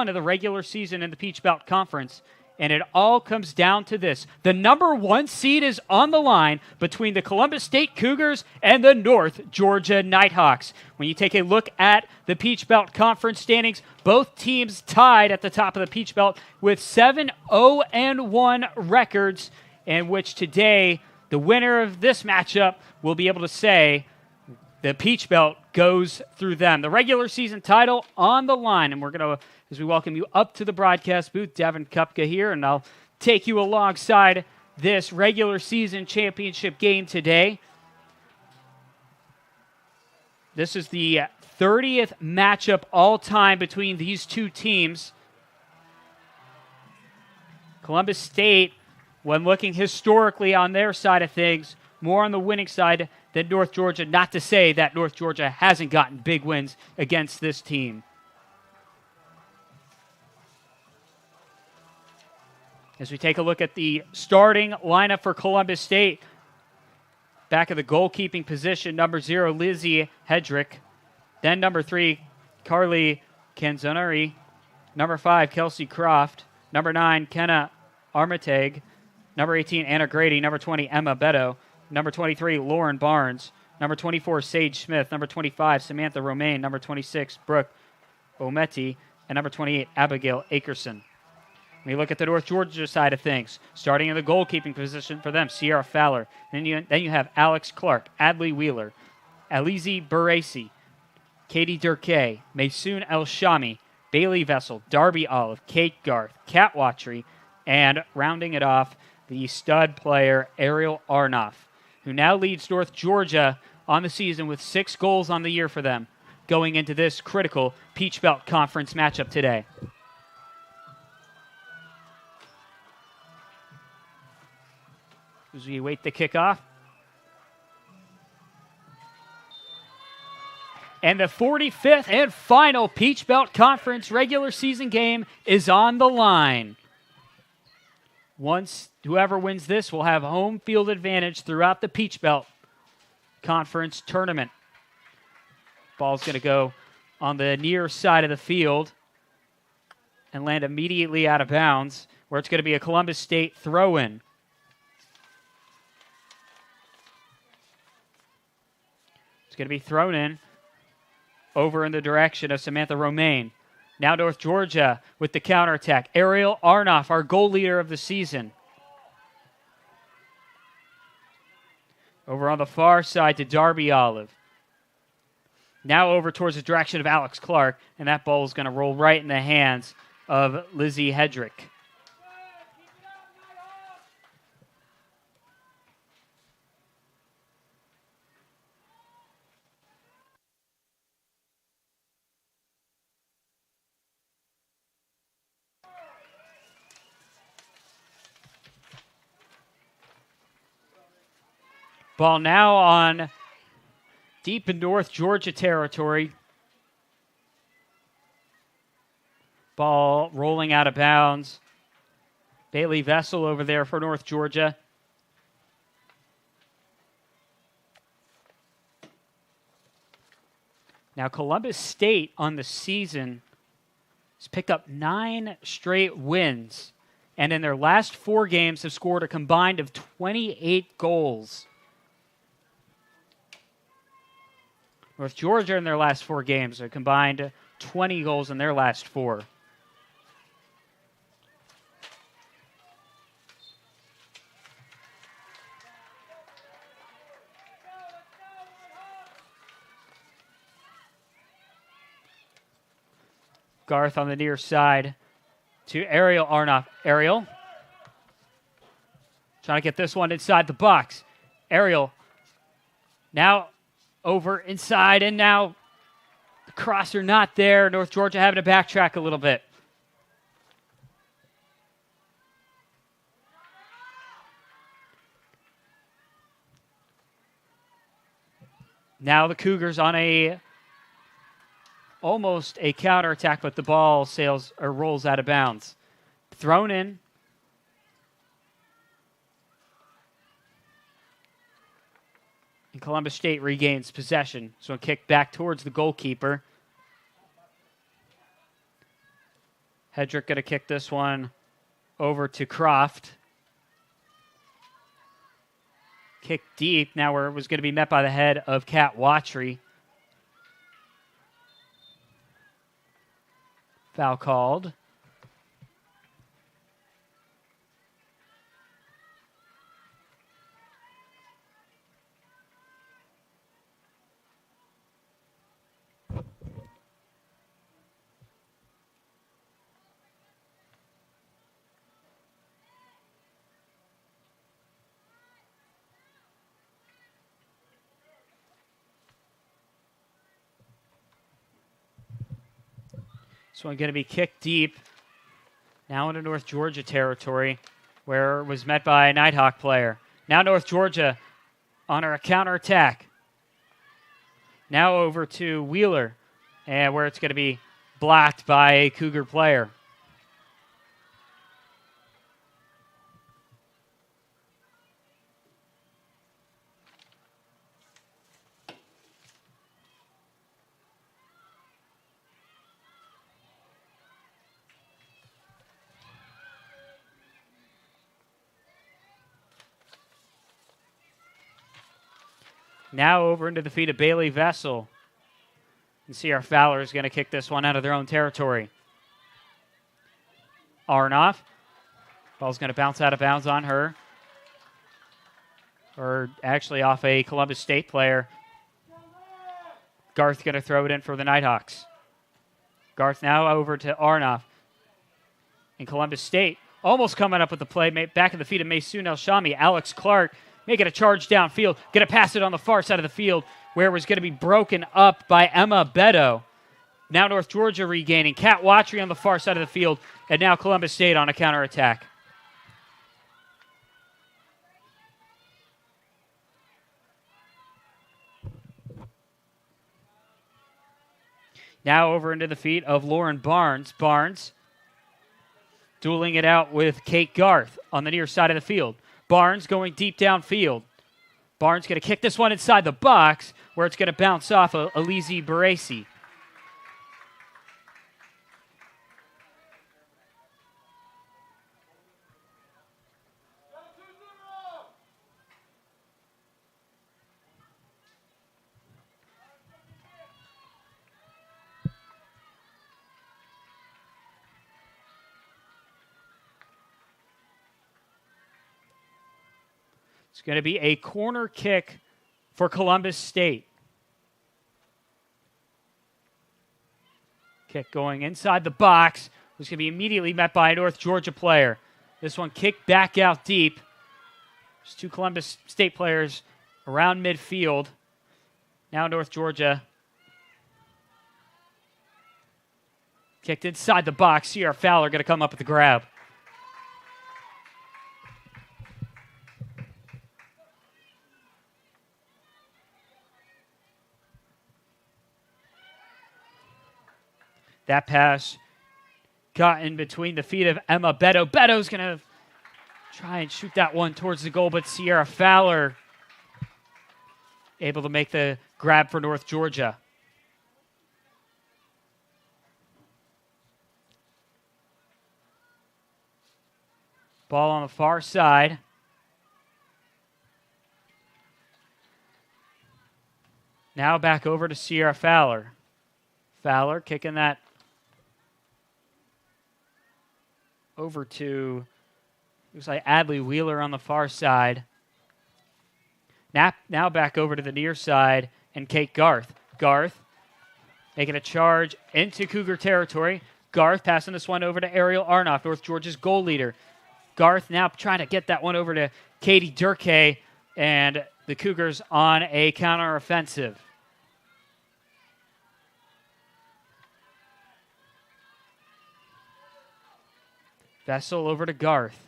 of the regular season in the Peach Belt Conference. And it all comes down to this. The number 1 seed is on the line between the Columbus State Cougars and the North Georgia Nighthawks. When you take a look at the Peach Belt Conference standings, both teams tied at the top of the Peach Belt with 7-0-1 records, in which today the winner of this matchup will be able to say the Peach Belt goes through them. The regular season title on the line, and we're going to, as we welcome you up to the broadcast booth, Devin Kupka here, and I'll take you alongside this regular season championship game today. This is the 30th matchup all-time between these two teams. Columbus State, when looking historically on their side of things, more on the winning side than North Georgia. Not to say that North Georgia hasn't gotten big wins against this team. As we take a look at the starting lineup for Columbus State, back of the goalkeeping position, number 0, Lizzie Hedrick. Then number 3, Carly Canzonari. Number 5, Kelsey Croft. Number 9, Kenna Armitage. Number 18, Anna Grady. Number 20, Emma Beto. Number 23, Lauren Barnes. Number 24, Sage Smith. Number 25, Samantha Romaine. Number 26, Brooke Ometti. And number 28, Abigail Akerson. When you look at the North Georgia side of things, starting in the goalkeeping position for them, Sierra Fowler. Then you have Alex Clark, Adley Wheeler, Alizi Baresi, Katie Durkay, Maysoon El Shami, Bailey Vessel, Darby Olive, Kate Garth, Kat Watry, and rounding it off, the stud player Ariel Arnoff, who now leads North Georgia on the season with 6 goals on the year for them, going into this critical Peach Belt Conference matchup today. As we await the kickoff. And the 45th and final Peach Belt Conference regular season game is on the line. Once whoever wins this will have home field advantage throughout the Peach Belt Conference tournament. Ball's going to go on the near side of the field and land immediately out of bounds, where it's going to be a Columbus State throw-in. Going to be thrown in over in the direction of Samantha Romaine. Now North Georgia with the counterattack. Ariel Arnoff, our goal leader of the season. Over on the far side to Darby Olive. Now over towards the direction of Alex Clark, and that ball is going to roll right in the hands of Lizzie Hedrick. Ball now on deep in North Georgia territory. Ball rolling out of bounds. Bailey Vessel over there for North Georgia. Now Columbus State on the season has picked up 9 straight wins, and in their last 4 games have scored a combined of 28 goals. North Georgia in their last 4 games have combined 20 goals in their last 4. Garth on the near side to Ariel Arnoff. Ariel trying to get this one inside the box. Ariel now over inside, and now the crosser not there. North Georgia having to backtrack a little bit. Now the Cougars on almost a counterattack, but the ball sails or rolls out of bounds. Thrown in. And Columbus State regains possession. So a kick back towards the goalkeeper. Hedrick going to kick this one over to Croft. Kick deep. Now where it was going to be met by the head of Kat Watry. Foul called. This one going to be kicked deep. Now into North Georgia territory, where it was met by a Nighthawk player. Now North Georgia on a counterattack. Now over to Wheeler, and where it's going to be blocked by a Cougar player. Now over into the feet of Bailey Vessel. And Sierra Fowler is going to kick this one out of their own territory. Arnoff. Ball's going to bounce out of bounds on her. Or actually off a Columbus State player. Garth going to throw it in for the Nighthawks. Garth now over to Arnoff. And Columbus State almost coming up with the play. Back in the feet of Maysoon El-Shami. Alex Clark making a charge downfield. Going to pass it on the far side of the field where it was going to be broken up by Emma Beto. Now North Georgia regaining. Kat Watry on the far side of the field. And now Columbus State on a counterattack. Now over into the feet of Lauren Barnes. Barnes dueling it out with Kate Garth on the near side of the field. Barnes going deep downfield. Barnes going to kick this one inside the box where it's going to bounce off of Alizi Baresi. It's going to be a corner kick for Columbus State. Kick going inside the box. Was going to be immediately met by a North Georgia player. This one kicked back out deep. There's two Columbus State players around midfield. Now North Georgia. Kicked inside the box. Sierra Fowler going to come up with the grab. That pass got in between the feet of Emma Beto. Beto's going to try and shoot that one towards the goal, but Sierra Fowler able to make the grab for North Georgia. Ball on the far side. Now back over to Sierra Fowler. Fowler kicking that over to, looks like Adley Wheeler on the far side. Now back over to the near side and Kate Garth. Garth making a charge into Cougar territory. Garth passing this one over to Ariel Arnoff, North Georgia's goal leader. Garth now trying to get that one over to Katie Durkay, and the Cougars on a counteroffensive. Vessel over to Garth.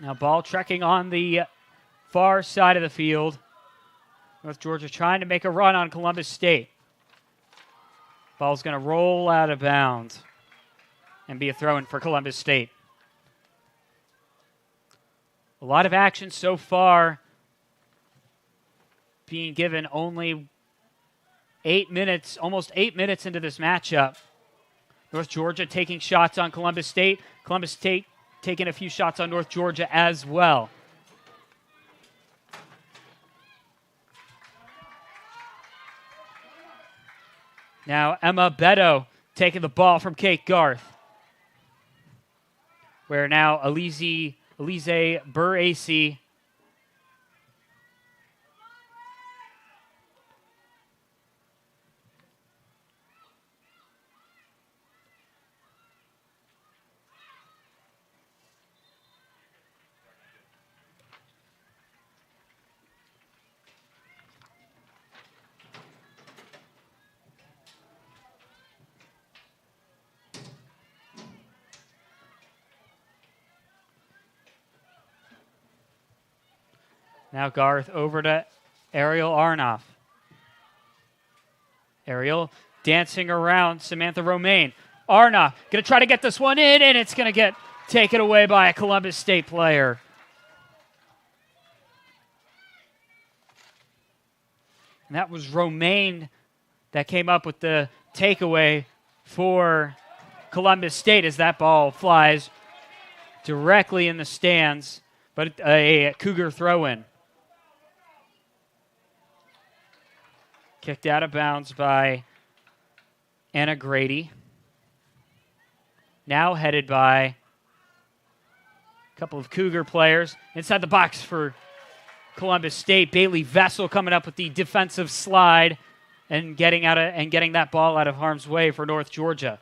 Now ball trekking on the far side of the field. North Georgia trying to make a run on Columbus State. Ball's going to roll out of bounds and be a throw-in for Columbus State. A lot of action so far, being given only 8 minutes, almost 8 minutes into this matchup. North Georgia taking shots on Columbus State. Columbus State taking a few shots on North Georgia as well. Now Emma Beto taking the ball from Kate Garth. Where now Elise Buracy Now Garth over to Ariel Arnoff. Ariel dancing around Samantha Romaine. Arnoff going to try to get this one in, and it's going to get taken away by a Columbus State player. And that was Romaine that came up with the takeaway for Columbus State as that ball flies directly in the stands, but a Cougar throw-in. Kicked out of bounds by Anna Grady. Now headed by a couple of Cougar players. Inside the box for Columbus State. Bailey Vessel coming up with the defensive slide and getting that ball out of harm's way for North Georgia.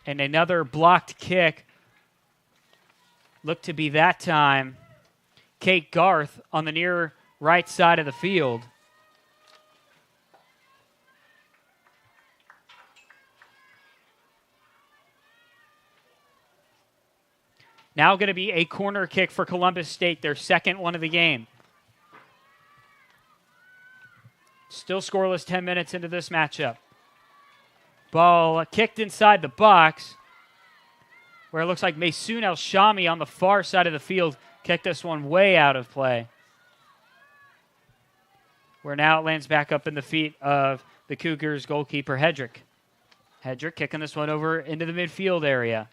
And another blocked kick. Looked to be that time Kate Garth on the near right side of the field. Now going to be a corner kick for Columbus State, their second one of the game. Still scoreless 10 minutes into this matchup. Ball kicked inside the box, where it looks like Maysoon El-Shami on the far side of the field kicked this one way out of play. Where now it lands back up in the feet of the Cougars goalkeeper Hedrick. Hedrick kicking this one over into the midfield area.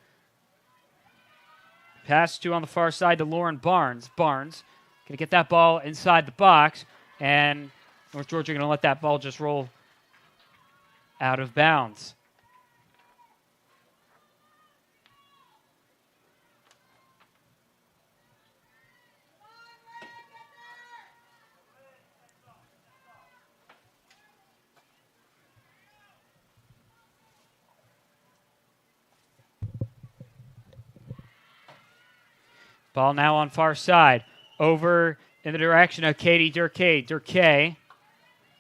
Pass to on the far side to Lauren Barnes. Barnes going to get that ball inside the box, and North Georgia going to let that ball just roll out of bounds. Ball now on far side. Over in the direction of Katie Durkay. Durkay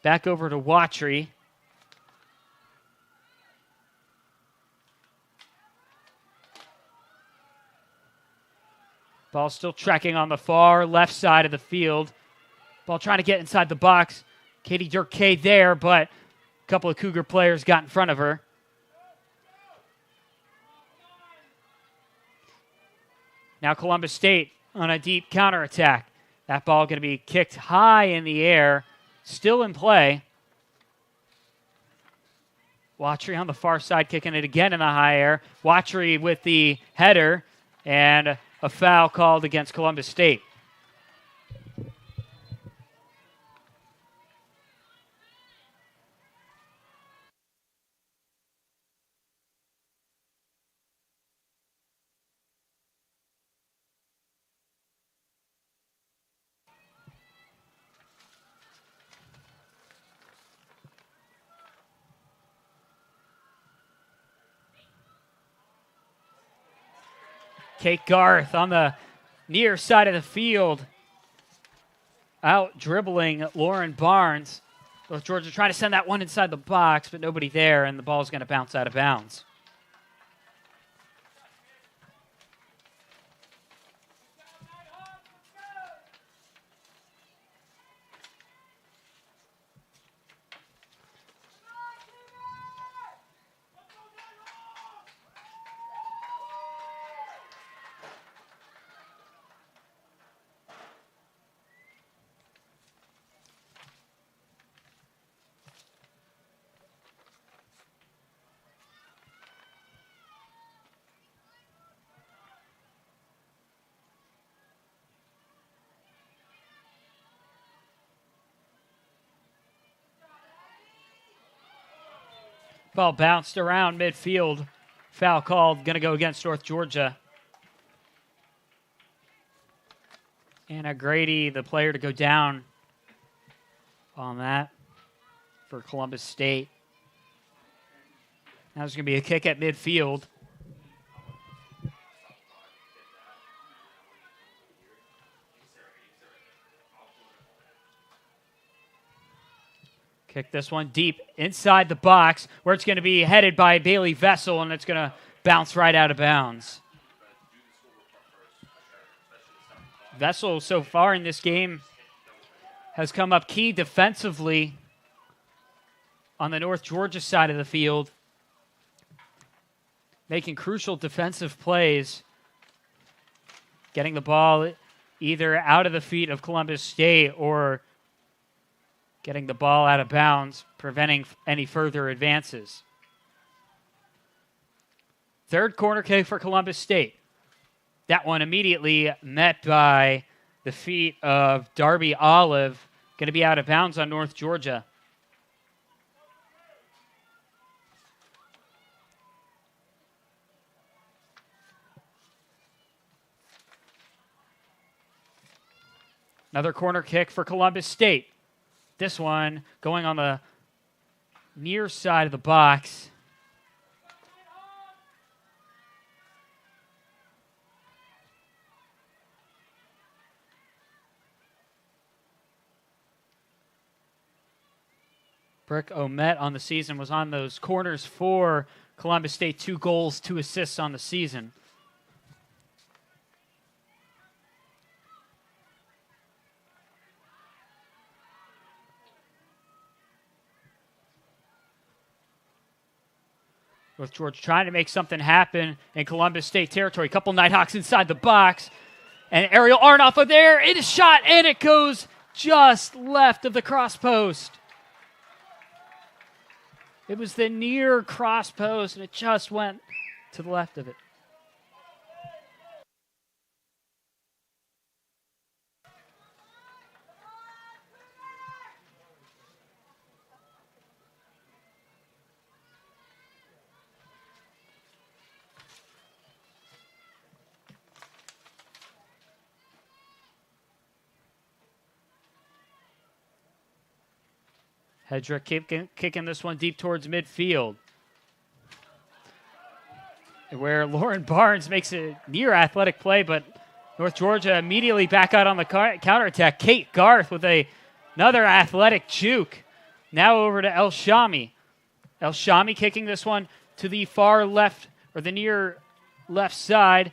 back over to Watry. Ball still tracking on the far left side of the field. Ball trying to get inside the box. Katie Durkay there, but a couple of Cougar players got in front of her. Now Columbus State on a deep counterattack. That ball going to be kicked high in the air. Still in play. Watry on the far side kicking it again in the high air. Watry with the header, and a foul called against Columbus State. Kate Garth on the near side of the field, out dribbling Lauren Barnes. North Georgia trying to send that one inside the box, but nobody there, and the ball's going to bounce out of bounds. Ball bounced around midfield. Foul called. Going to go against North Georgia. Anna Grady, the player to go down on that for Columbus State. Now there's going to be a kick at midfield. Kick this one deep inside the box where it's going to be headed by Bailey Vessel, and it's going to bounce right out of bounds. Vessel so far in this game has come up key defensively on the North Georgia side of the field, making crucial defensive plays, getting the ball either out of the feet of Columbus State or getting the ball out of bounds, preventing any further advances. Third corner kick for Columbus State. That one immediately met by the feet of Darby Olive, going to be out of bounds on North Georgia. Another corner kick for Columbus State. This one going on the near side of the box. Brooke Omet on the season was on those corners for Columbus State. 2 goals, 2 assists on the season. North Georgia trying to make something happen in Columbus State territory. A couple Nighthawks inside the box. And Ariel Arnoff there. It is shot, and it goes just left of the cross post. It was the near cross post, and it just went to the left of it. Hedrick kicking this one deep towards midfield, where Lauren Barnes makes a near athletic play, but North Georgia immediately back out on the counterattack. Kate Garth with another athletic juke. Now over to El Shami. El Shami kicking this one to the far left, or the near left side.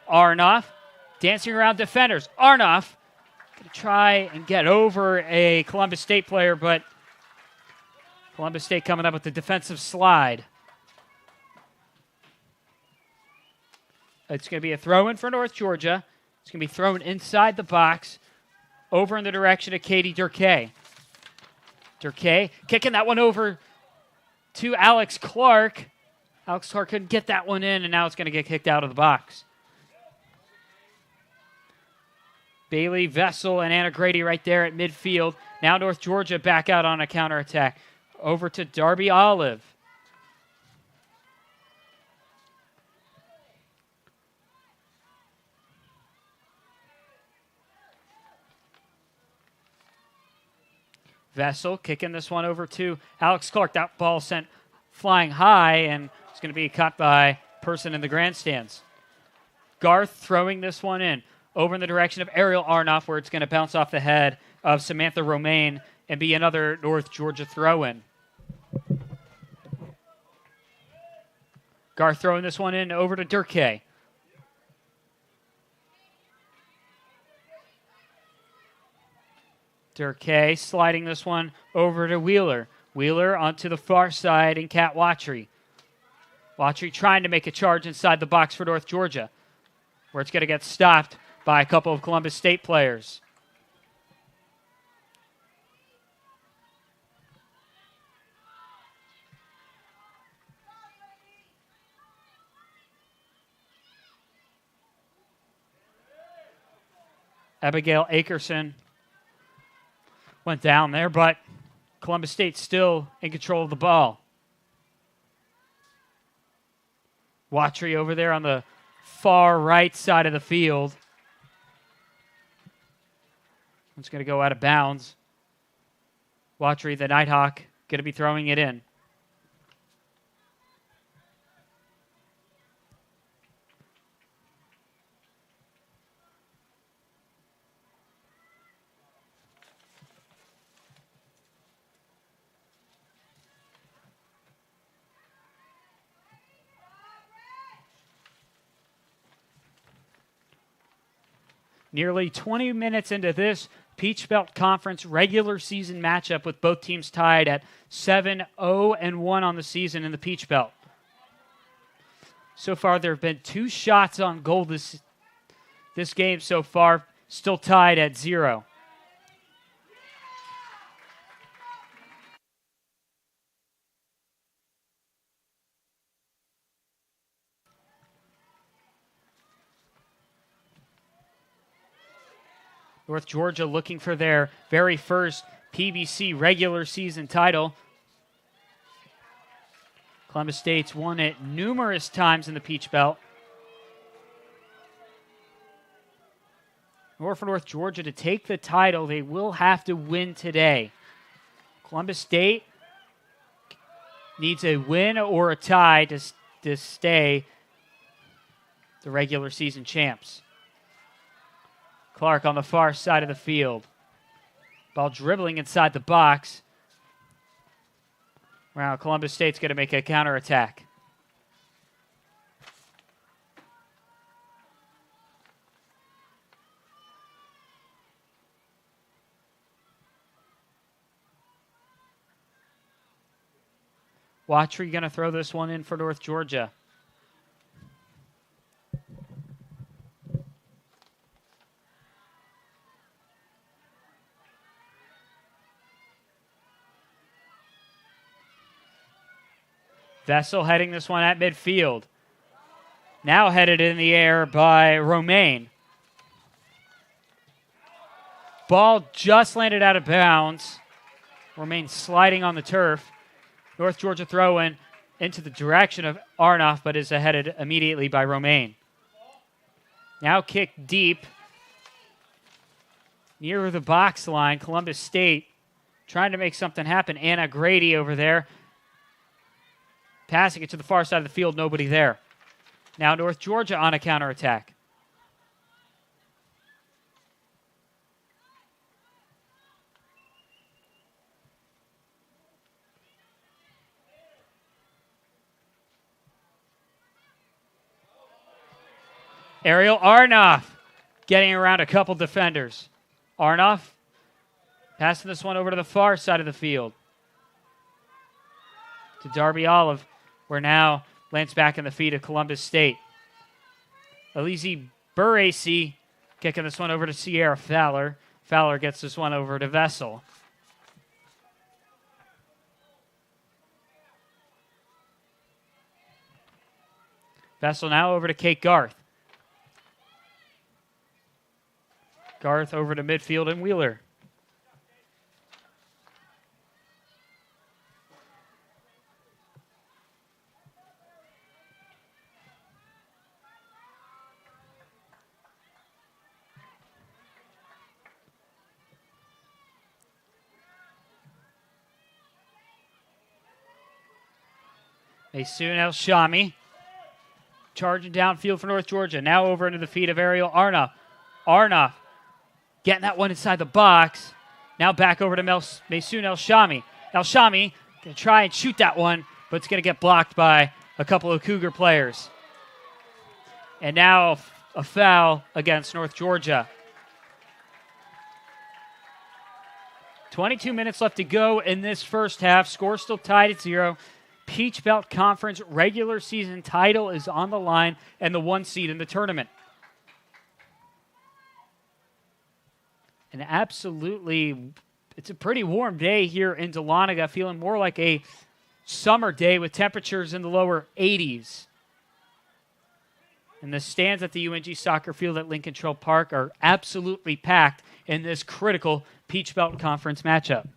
Arnoff dancing around defenders. Arnoff going to try and get over a Columbus State player, but Columbus State coming up with the defensive slide. It's going to be a throw-in for North Georgia. It's going to be thrown inside the box, over in the direction of Katie Durkay. Durkay kicking that one over to Alex Clark. Alex Clark couldn't get that one in, and now it's going to get kicked out of the box. Bailey Vessel and Anna Grady right there at midfield. Now North Georgia back out on a counterattack. Over to Darby Olive. Vessel kicking this one over to Alex Clark. That ball sent flying high, and it's going to be caught by a person in the grandstands. Garth throwing this one in. Over in the direction of Ariel Arnoff, where it's going to bounce off the head of Samantha Romaine and be another North Georgia throw-in. Garth throwing this one in over to Durkay. Durkay sliding this one over to Wheeler. Wheeler onto the far side and Kat Watry. Watry trying to make a charge inside the box for North Georgia, where it's going to get stopped by a couple of Columbus State players. Abigail Akerson went down there, but Columbus State still in control of the ball. Watry over there on the far right side of the field. It's going to go out of bounds. Watry, the Nighthawk, going to be throwing it in. Nearly 20 minutes into this Peach Belt Conference regular season matchup with both teams tied at 7-0-1 on the season in the Peach Belt. So far, there have been 2 shots on goal this game so far, still tied at 0. North Georgia looking for their very first PBC regular season title. Columbus State's won it numerous times in the Peach Belt. In order for North Georgia to take the title, they will have to win today. Columbus State needs a win or a tie to stay the regular season champs. Clark on the far side of the field. Ball dribbling inside the box. Wow, Columbus State's going to make a counterattack. Watry going to throw this one in for North Georgia. Vessel heading this one at midfield. Now headed in the air by Romaine. Ball just landed out of bounds. Romaine sliding on the turf. North Georgia throw in into the direction of Arnoff, but is headed immediately by Romaine. Now kick deep. Near the box line, Columbus State trying to make something happen. Anna Grady over there. Passing it to the far side of the field, nobody there. Now North Georgia on a counterattack. Ariel Arnoff getting around a couple defenders. Arnoff passing this one over to the far side of the field. To Darby Olive, where now lands back in the feet of Columbus State. Elise Buracy kicking this one over to Sierra Fowler. Fowler gets this one over to Vessel. Vessel now over to Kate Garth. Garth over to midfield and Wheeler. Maysoon El Shami charging downfield for North Georgia. Now over into the feet of Ariel Arnoff. Arnoff getting that one inside the box. Now back over to Maysoon El Shami. El Shami going to try and shoot that one, but it's going to get blocked by a couple of Cougar players. And now a foul against North Georgia. 22 minutes left to go in this first half. Score still tied at 0. Peach Belt Conference regular season title is on the line and the 1 seed in the tournament. And absolutely, it's a pretty warm day here in Dahlonega, feeling more like a summer day with temperatures in the lower 80s. And the stands at the UNG soccer field at Lincoln Trail Park are absolutely packed in this critical Peach Belt Conference matchup.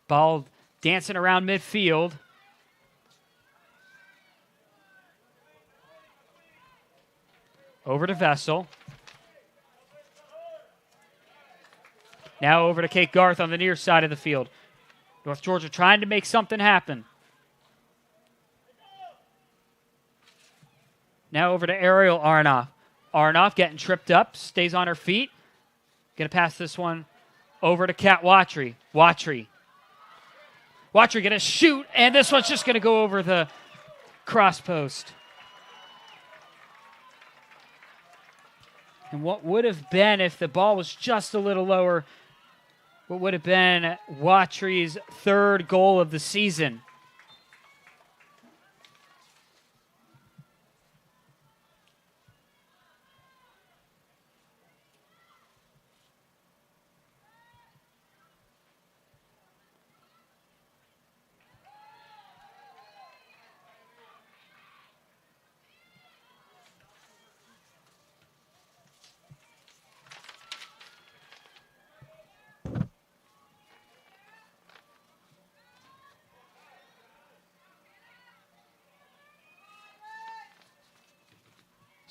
Ball dancing around midfield. Over to Vessel. Now over to Kate Garth on the near side of the field. North Georgia trying to make something happen. Now over to Ariel Arnoff. Arnoff getting tripped up, stays on her feet. Going to pass this one over to Kat Watry. Watry going to shoot, and this one's just going to go over the cross post. And what would have been, if the ball was just a little lower, what would have been Watry's third goal of the season.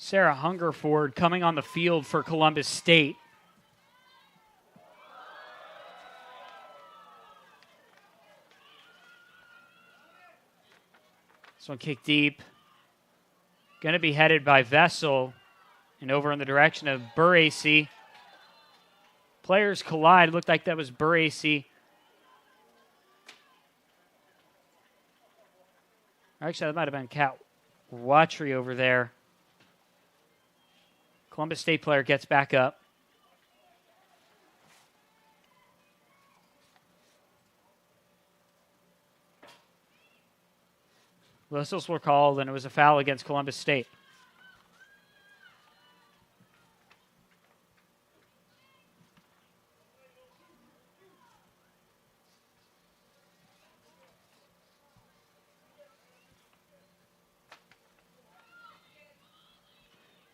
Sarah Hungerford coming on the field for Columbus State. This one kicked deep. Going to be headed by Vessel and over in the direction of Buracy. Players collide. Looked like that was Buracy. Actually, that might have been Kat Watry over there. Columbus State player gets back up. Whistles were called, and it was a foul against Columbus State.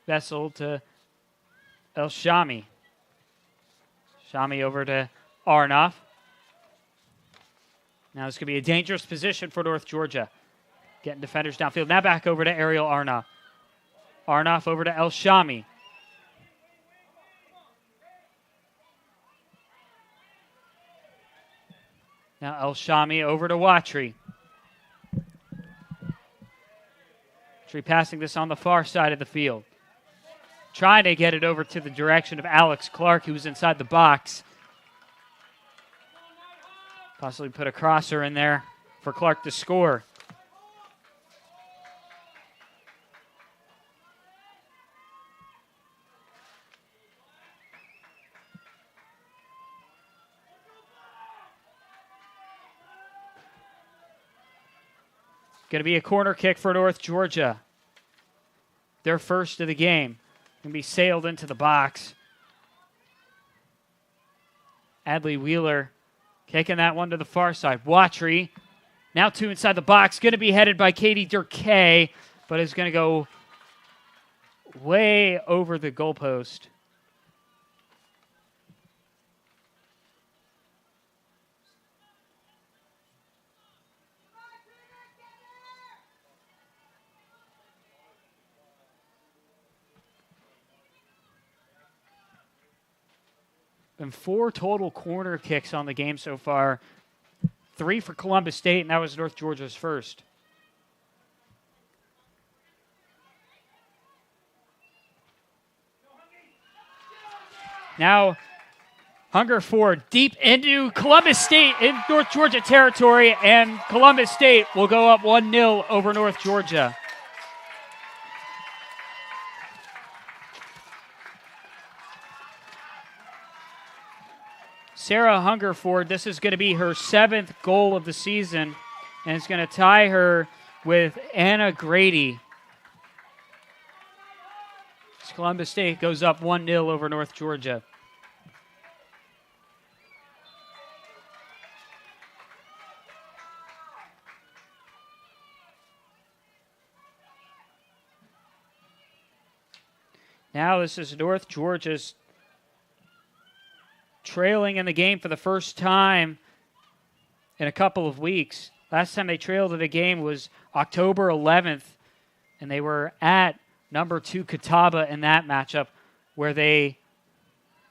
Vessel to El Shami. Shami over to Arnoff. Now this could be a dangerous position for North Georgia. Getting defenders downfield. Now back over to Ariel Arnoff. Arnoff over to El Shami. Now El Shami over to Watry. Watry passing this on the far side of the field. Trying to get it over to the direction of Alex Clark, who's inside the box. Possibly put a crosser in there for Clark to score. Going to be a corner kick for North Georgia. Their first of the game. Going to be sailed into the box. Adley Wheeler kicking that one to the far side. Watry, now two inside the box. Going to be headed by Katie Durkay, but is going to go way over the goalpost. Been 4 total corner kicks on the game so far. 3 for Columbus State, and that was North Georgia's first. Now, Hungerford deep into Columbus State in North Georgia territory, and Columbus State will go up 1-0 over North Georgia. Sarah Hungerford, this is going to be her 7th goal of the season, and it's going to tie her with Anna Grady. Columbus State goes up 1-0 over North Georgia. Now this is North Georgia's trailing in the game for the first time in a couple of weeks. Last time they trailed in a game was October 11th, and they were at number 2 Catawba in that matchup, where they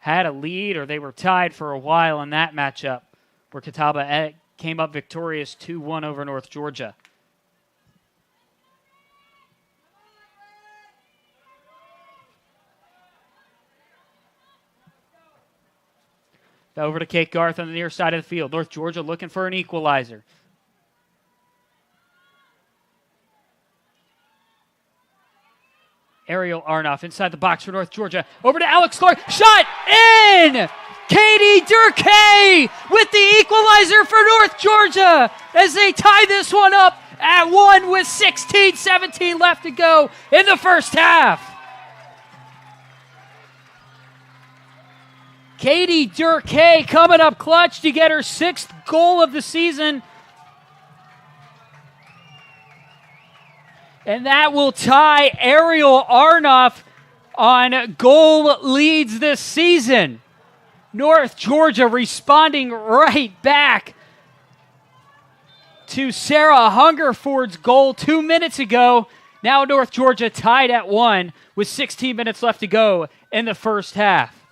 had a lead or they were tied for a while in that matchup, where Catawba came up victorious 2-1 over North Georgia. Over to Kate Garth on the near side of the field. North Georgia looking for an equalizer. Ariel Arnoff inside the box for North Georgia. Over to Alex Clark. Shot in! Katie Durkay with the equalizer for North Georgia as they tie this one up at 1 with 16-17 left to go in the first half. Katie Durkay coming up clutch to get her 6th goal of the season. And that will tie Ariel Arnoff on goal leads this season. North Georgia responding right back to Sarah Hungerford's goal 2 minutes ago. Now North Georgia tied at 1 with 16 minutes left to go in the first half.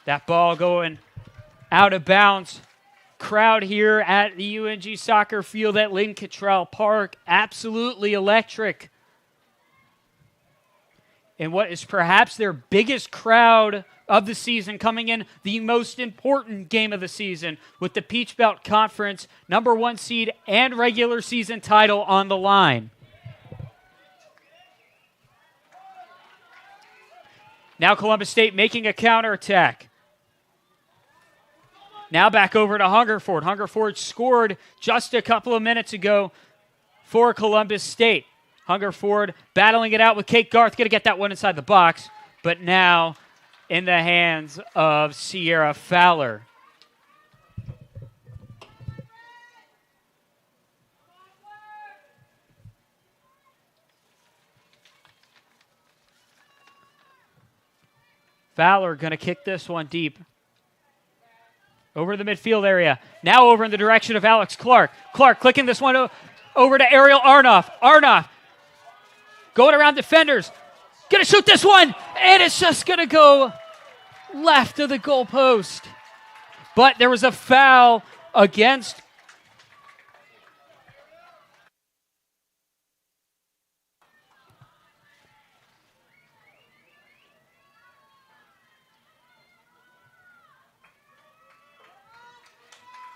That ball going out of bounds. Crowd here at the UNG soccer field at Lynn Cottrell Park. Absolutely electric. And what is perhaps their biggest crowd of the season, coming in the most important game of the season with the Peach Belt Conference #1 seed and regular season title on the line. Now Columbus State making a counterattack. Now back over to Hungerford. Hungerford scored just a couple of minutes ago for Columbus State. Hungerford battling it out with Kate Garth. Going to get that one inside the box. But now in the hands of Sierra Fowler. Fowler going to kick this one deep. Over to the midfield area. Now over in the direction of Alex Clark. Clark clicking this one over to Ariel Arnoff. Arnoff going around defenders. Going to shoot this one. And it's just going to go left of the goalpost. But there was a foul against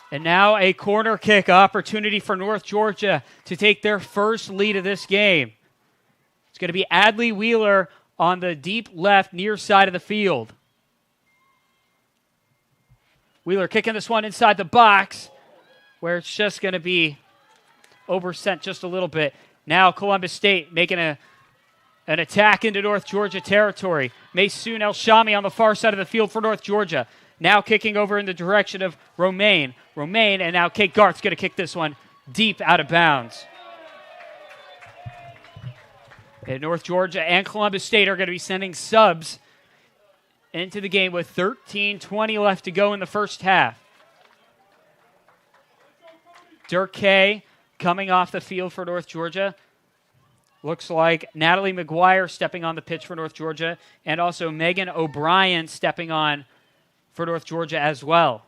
And now a corner kick opportunity for North Georgia to take their first lead of this game. It's going to be Adley Wheeler on the deep left near side of the field. Wheeler kicking this one inside the box where it's just going to be oversent just a little bit. Now Columbus State making an attack into North Georgia territory. Maysoon El-Shami on the far side of the field for North Georgia. Now kicking over in the direction of Romaine. Romaine, and now Kate Garth's going to kick this one deep out of bounds. And North Georgia and Columbus State are going to be sending subs into the game with 13:20 left to go in the first half. Durkay coming off the field for North Georgia. Looks like Natalie McGuire stepping on the pitch for North Georgia, and also Megan O'Brien stepping on for North Georgia as well.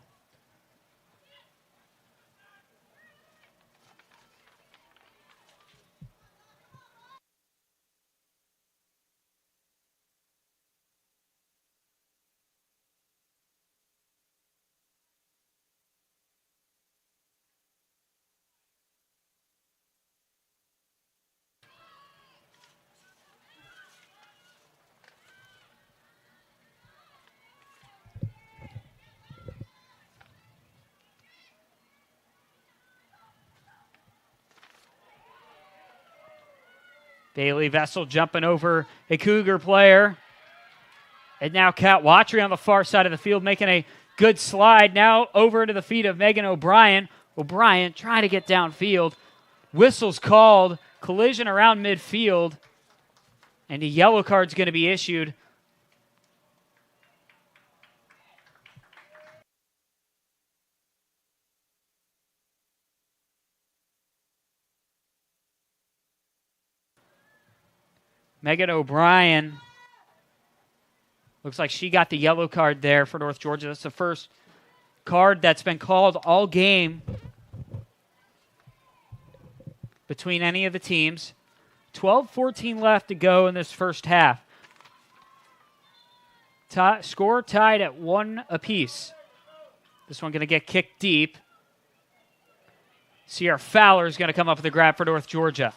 Bailey Vessel jumping over a Cougar player. And now Kat Watry on the far side of the field making a good slide. Now over to the feet of Megan O'Brien. O'Brien trying to get downfield. Whistle's called. Collision around midfield. And a yellow card's going to be issued. Megan O'Brien, looks like she got the yellow card there for North Georgia. That's the first card that's been called all game between any of the teams. 12-14 left to go in this first half. Score tied at 1 apiece. This one going to get kicked deep. Sierra Fowler is going to come up with a grab for North Georgia.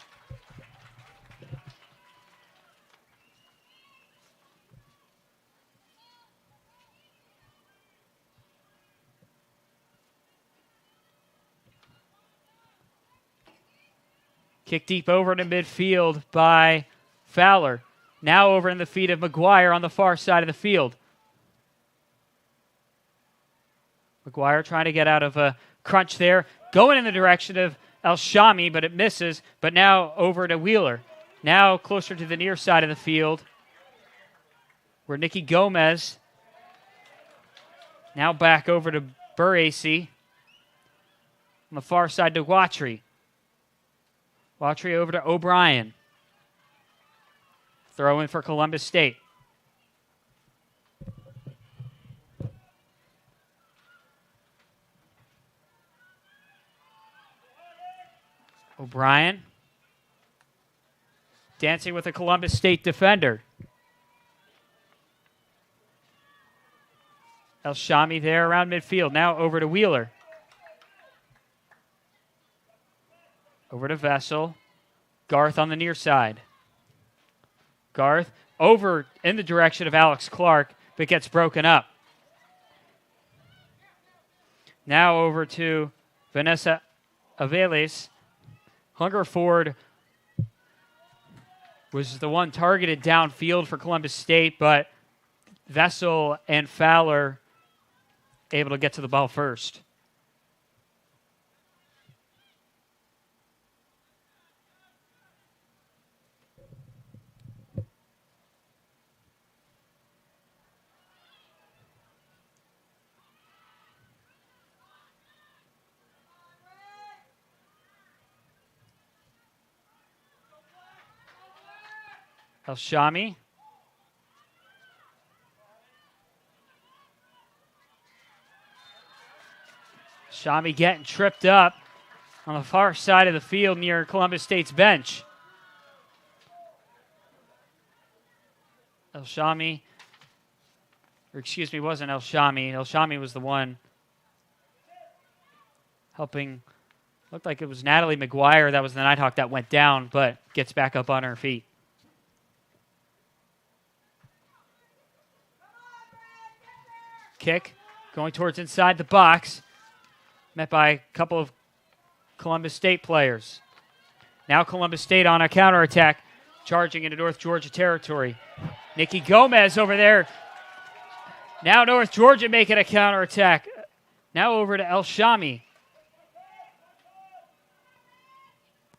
Kick deep over to midfield by Fowler. Now over in the feet of McGuire on the far side of the field. McGuire trying to get out of a crunch there. Going in the direction of El Shami, but it misses. But now over to Wheeler. Now closer to the near side of the field, where Nikki Gomez. Now back over to Buracy. On the far side to Watry. Watry over to O'Brien. Throw in for Columbus State. O'Brien dancing with a Columbus State defender. El Shami there around midfield. Now over to Wheeler. Over to Vessel. Garth on the near side. Garth over in the direction of Alex Clark, but gets broken up. Now over to Vanessa Aveles. Hungerford was the one targeted downfield for Columbus State, but Vessel and Fowler able to get to the ball first. El Shami. Shami getting tripped up on the far side of the field near Columbus State's bench. El Shami, or excuse me, wasn't El Shami. El Shami was the one helping. Looked like it was Natalie McGuire. That was the Nighthawk that went down, but gets back up on her feet. Kick going towards inside the box. Met by a couple of Columbus State players. Now Columbus State on a counterattack, charging into North Georgia territory. Nikki Gomez over there. Now North Georgia making a counterattack. Now over to El Shami.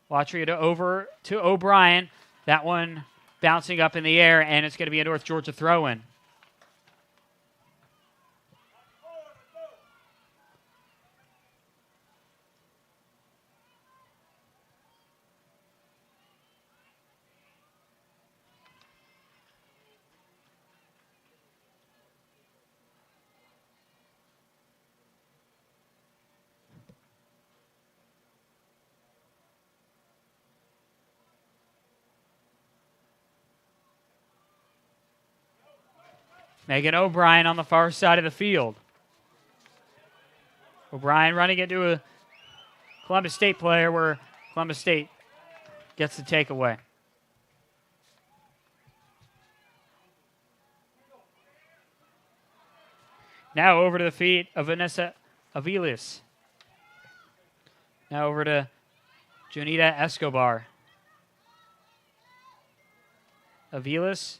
Watching it over to O'Brien. That one bouncing up in the air, and it's going to be a North Georgia throw-in. Megan O'Brien on the far side of the field. O'Brien running into a Columbus State player where Columbus State gets the takeaway. Now over to the feet of Vanessa Aviles. Now over to Jonita Escobar. Aviles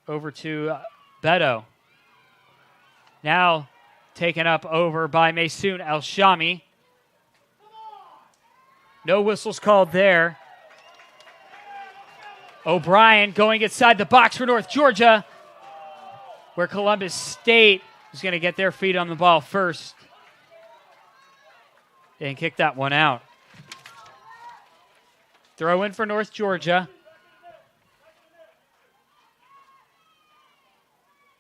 over to Beto. Now taken up over by Maysoon El-Shami. No whistles called there. O'Brien going inside the box for North Georgia, where Columbus State is going to get their feet on the ball first and kick that one out. Throw in for North Georgia.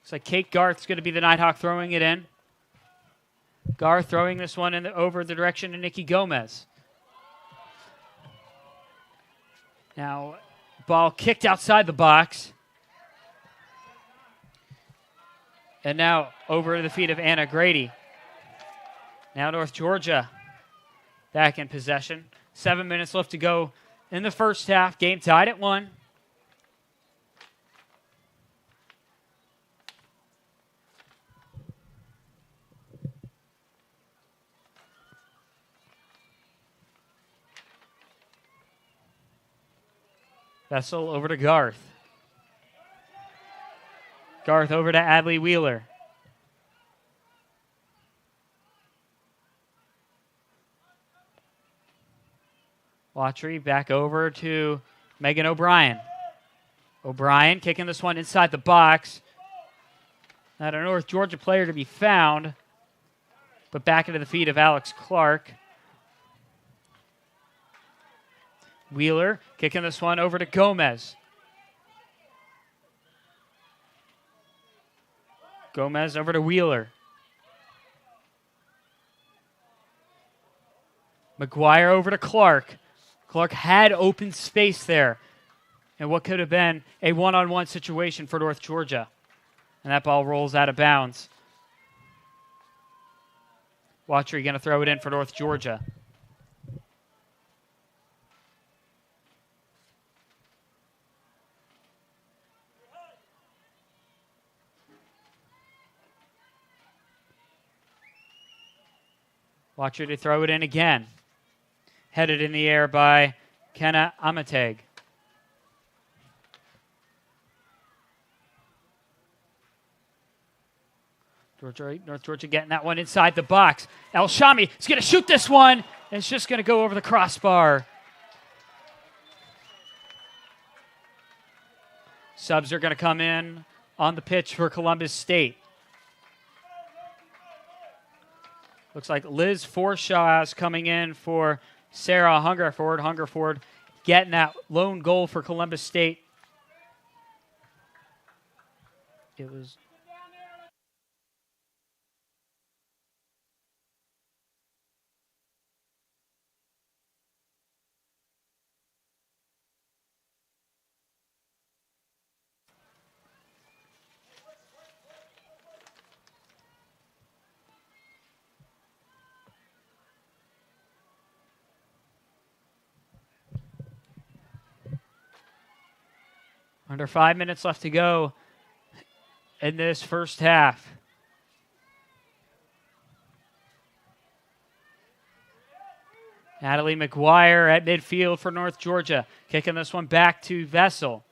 Looks like Kate Garth's going to be the Nighthawk throwing it in. Garth throwing this one over the direction of Nikki Gomez. Now, ball kicked outside the box. And now over to the feet of Anna Grady. Now North Georgia back in possession. 7 minutes left to go in the first half. Game tied at 1. Vessel over to Garth. Garth over to Adley Wheeler. Watry back over to Megan O'Brien. O'Brien kicking this one inside the box. Not a North Georgia player to be found, but back into the feet of Alex Clark. Wheeler kicking this one over to Gomez. Gomez over to Wheeler. McGuire over to Clark. Clark had open space there and what could have been a one-on-one situation for North Georgia. And that ball rolls out of bounds. Watchery going to throw it in for North Georgia. Watcher to throw it in again. Headed in the air by Kenna Amateg. North Georgia getting that one inside the box. El-Shami is going to shoot this one, and it's just going to go over the crossbar. Subs are going to come in on the pitch for Columbus State. Looks like Liz Forshaw is coming in for Sarah Hungerford. Hungerford getting that lone goal for Columbus State. It was... Under 5 minutes left to go in this first half. Natalie McGuire at midfield for North Georgia. Kicking this one back to Vessel.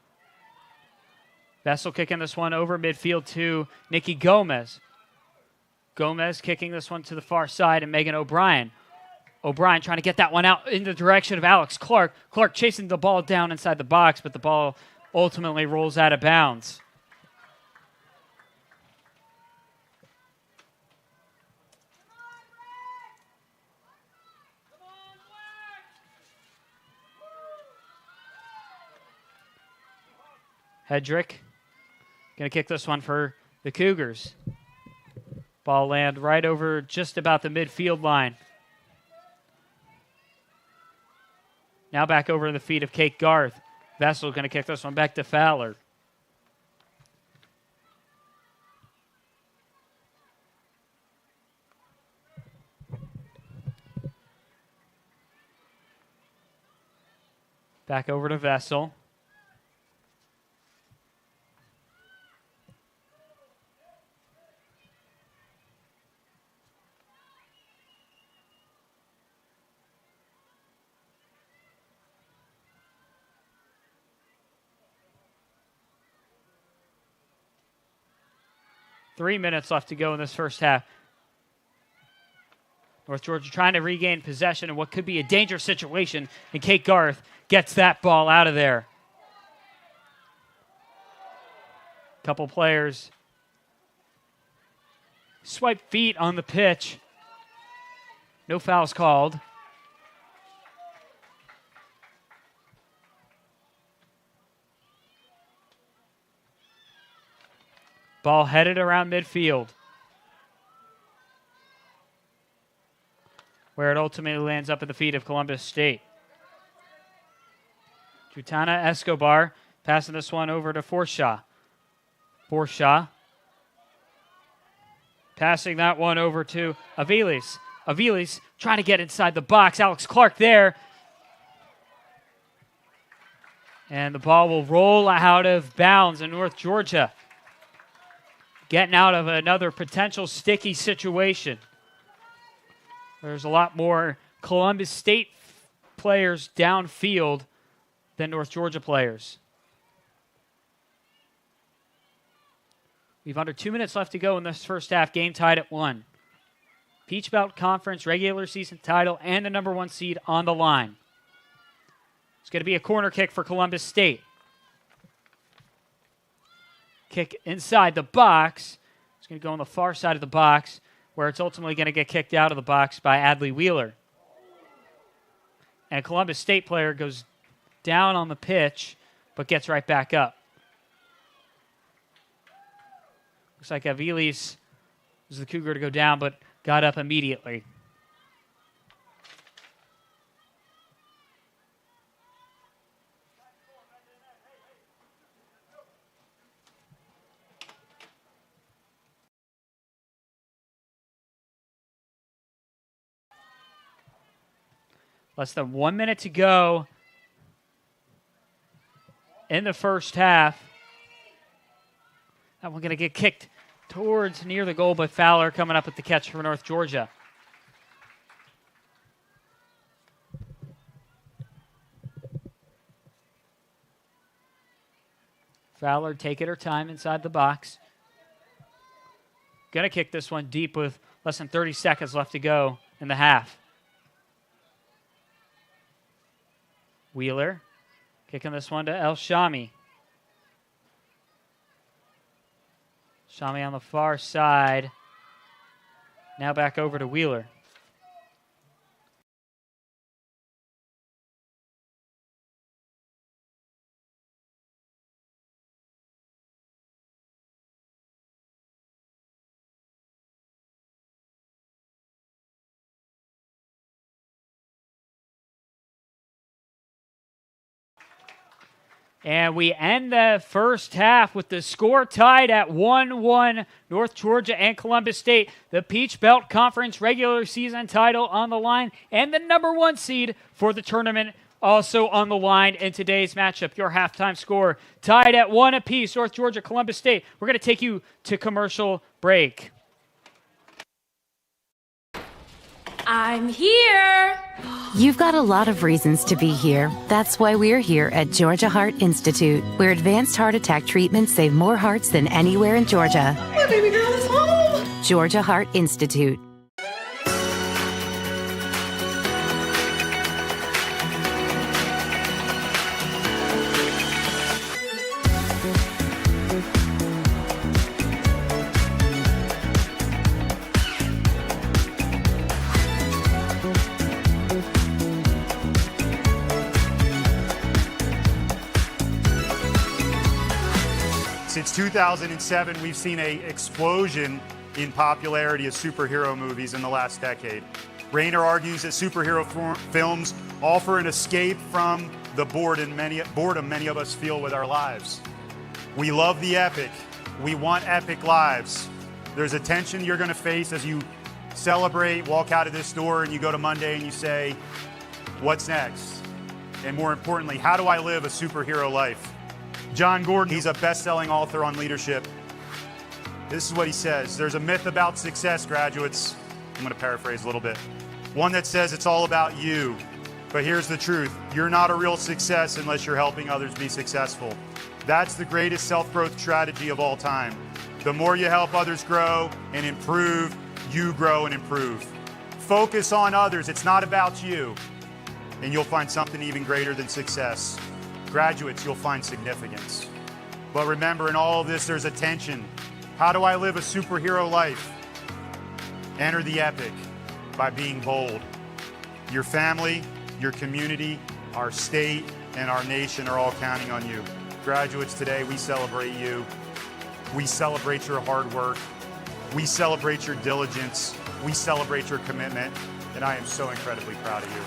Vessel kicking this one over midfield to Nikki Gomez. Gomez kicking this one to the far side and Megan O'Brien. O'Brien trying to get that one out in the direction of Alex Clark. Clark chasing the ball down inside the box, but the ball ultimately rolls out of bounds. Hedrick going to kick this one for the Cougars. Ball land right over just about the midfield line. Now back over to the feet of Kate Garth. Vessel going to kick this one back to Fowler. Back over to Vessel. 3 minutes left to go in this first half. North Georgia trying to regain possession in what could be a dangerous situation, and Kate Garth gets that ball out of there. Couple players swipe feet on the pitch. No fouls called. Ball headed around midfield, where it ultimately lands up at the feet of Columbus State. Jutana Escobar passing this one over to Forshaw. Forshaw passing that one over to Aviles. Aviles trying to get inside the box. Alex Clark there. And the ball will roll out of bounds in North Georgia, getting out of another potential sticky situation. There's a lot more Columbus State players downfield than North Georgia players. We've under 2 minutes left to go in this first half. Game tied at 1. Peach Belt Conference regular season title and the number 1 seed on the line. It's going to be a corner kick for Columbus State. Kick inside the box. It's going to go on the far side of the box, where it's ultimately going to get kicked out of the box by Adley Wheeler. And a Columbus State player goes down on the pitch, but gets right back up. Looks like Aviles was the Cougar to go down, but got up immediately. Less than 1 minute to go in the first half. That one going to get kicked towards near the goal, but Fowler coming up with the catch for North Georgia. Fowler taking her time inside the box. Going to kick this one deep with less than 30 seconds left to go in the half. Wheeler kicking this one to El Shami. Shami on the far side. Now back over to Wheeler. And we end the first half with the score tied at 1-1, North Georgia and Columbus State. The Peach Belt Conference regular season title on the line, and the number 1 seed for the tournament also on the line in today's matchup. Your halftime score tied at 1 apiece, North Georgia, Columbus State. We're going to take you to commercial break. I'm here. You've got a lot of reasons to be here. That's why we're here at Georgia Heart Institute, where advanced heart attack treatments save more hearts than anywhere in Georgia. My baby girl is home. Georgia Heart Institute. Since 2007, we've seen an explosion in popularity of superhero movies in the last decade. Rayner argues that superhero films offer an escape from the boredom many of us feel with our lives. We love the epic. We want epic lives. There's a tension you're going to face as you celebrate, walk out of this door, and you go to Monday and you say, what's next? And more importantly, how do I live a superhero life? John Gordon, he's a best-selling author on leadership. This is what he says. There's a myth about success, graduates. I'm going to paraphrase a little bit. One that says it's all about you. But here's the truth. You're not a real success unless you're helping others be successful. That's the greatest self-growth strategy of all time. The more you help others grow and improve, you grow and improve. Focus on others. It's not about you. And you'll find something even greater than success. Graduates, you'll find significance. But remember, in all of this, there's a tension. How do I live a superhero life? Enter the epic by being bold. Your family, your community, our state, and our nation are all counting on you. Graduates, today we celebrate you. We celebrate your hard work. We celebrate your diligence. We celebrate your commitment. And I am so incredibly proud of you.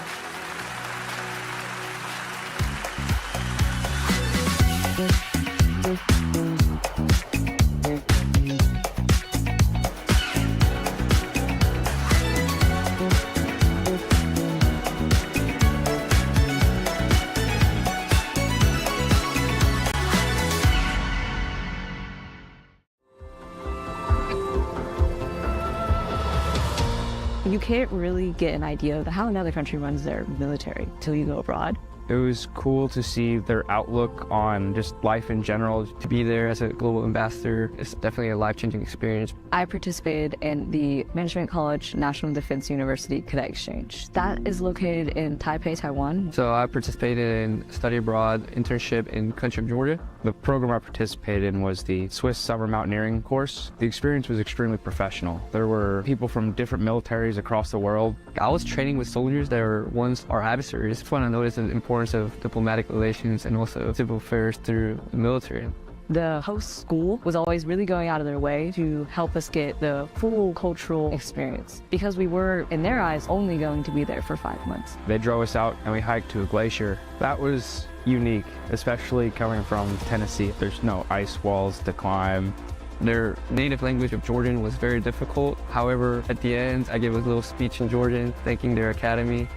You can't really get an idea of how another country runs their military till you go abroad. It was cool to see their outlook on just life in general. To be there as a global ambassador is definitely a life-changing experience. I participated in the Management College National Defense University Cadet Exchange. That is located in Taipei, Taiwan. So I participated in study abroad internship in country of Georgia. The program I participated in was the Swiss Summer Mountaineering course. The experience was extremely professional. There were people from different militaries across the world. I was training with soldiers that were once our adversaries. It's fun to notice the importance of diplomatic relations and also civil affairs through the military. The host school was always really going out of their way to help us get the full cultural experience because we were, in their eyes, only going to be there for 5 months. They drove us out and we hiked to a glacier. That was unique, especially coming from Tennessee. There's no ice walls to climb. Their native language of Georgian was very difficult. However, at the end, I gave a little speech in Georgian, thanking their academy.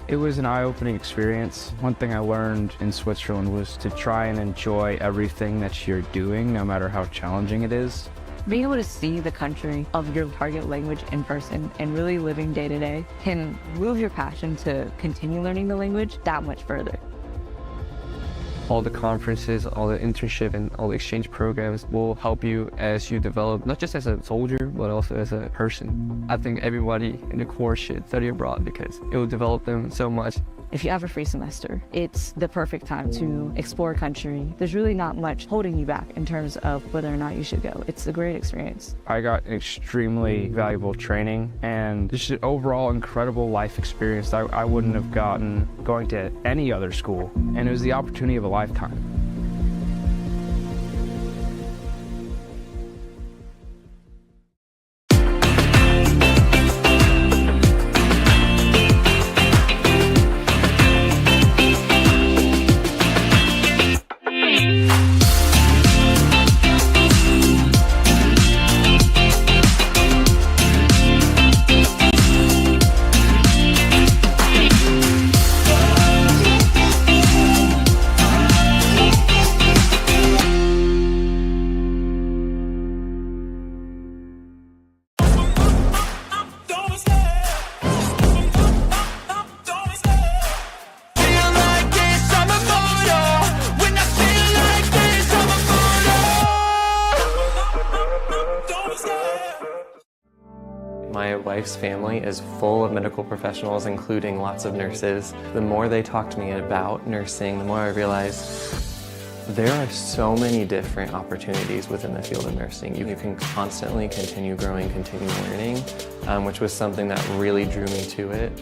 It was an eye-opening experience. One thing I learned in Switzerland was to try and enjoy everything that you're doing, no matter how challenging it is. Being able to see the country of your target language in person and really living day to day can move your passion to continue learning the language that much further. All the conferences, all the internship, and all the exchange programs will help you as you develop, not just as a soldier, but also as a person. I think everybody in the Corps should study abroad because it will develop them so much. If you have a free semester, it's the perfect time to explore a country. There's really not much holding you back in terms of whether or not you should go. It's a great experience. I got extremely valuable training and just an overall incredible life experience that I wouldn't have gotten going to any other school. And it was the opportunity of a lifetime. My wife's family is full of medical professionals, including lots of nurses. The more they talk to me about nursing, the more I realize there are so many different opportunities within the field of nursing. You can constantly continue growing, continue learning, which was something that really drew me to it.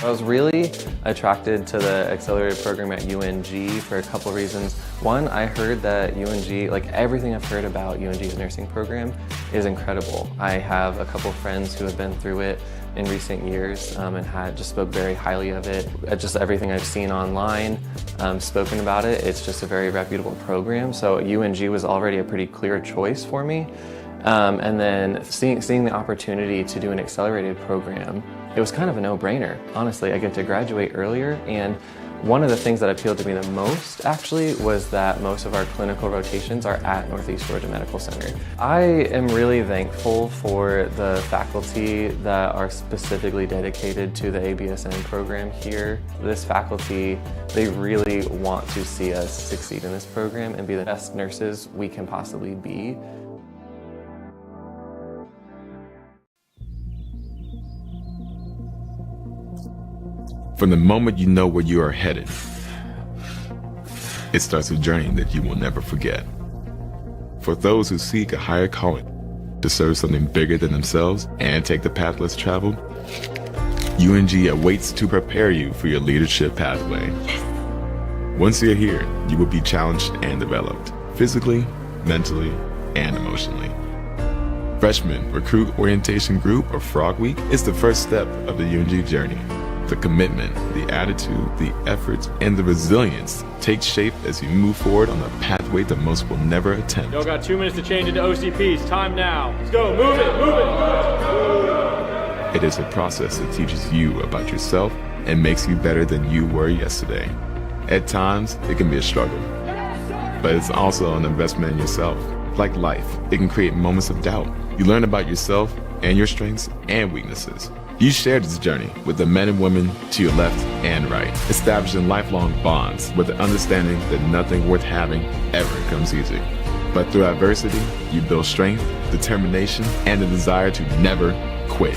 I was really attracted to the accelerated program at UNG for a couple reasons. One, I heard that UNG, like everything I've heard about UNG's nursing program is incredible. I have a couple friends who have been through it in recent years and just spoke very highly of it. Just everything I've seen online, spoken about it, it's just a very reputable program. So UNG was already a pretty clear choice for me. And then seeing the opportunity to do an accelerated program, it was kind of a no-brainer. Honestly, I get to graduate earlier, and one of the things that appealed to me the most, actually, was that most of our clinical rotations are at Northeast Georgia Medical Center. I am really thankful for the faculty that are specifically dedicated to the ABSN program here. This faculty, they really want to see us succeed in this program and be the best nurses we can possibly be. From the moment you know where you are headed, it starts a journey that you will never forget. For those who seek a higher calling, to serve something bigger than themselves and take the path less traveled, UNG awaits to prepare you for your leadership pathway. Once you're here, you will be challenged and developed, physically, mentally, and emotionally. Freshman Recruit Orientation Group, or Frog Week, is the first step of the UNG journey. The commitment, the attitude, the efforts, and the resilience take shape as you move forward on the pathway that most will never attempt. Y'all got 2 minutes to change into OCPs. Time now. Let's go. Move it. Move it. Move it. It is a process that teaches you about yourself and makes you better than you were yesterday. At times, it can be a struggle, but it's also an investment in yourself. Like life, it can create moments of doubt. You learn about yourself and your strengths and weaknesses. You share this journey with the men and women to your left and right, establishing lifelong bonds with the understanding that nothing worth having ever comes easy. But through adversity, you build strength, determination, and the desire to never quit.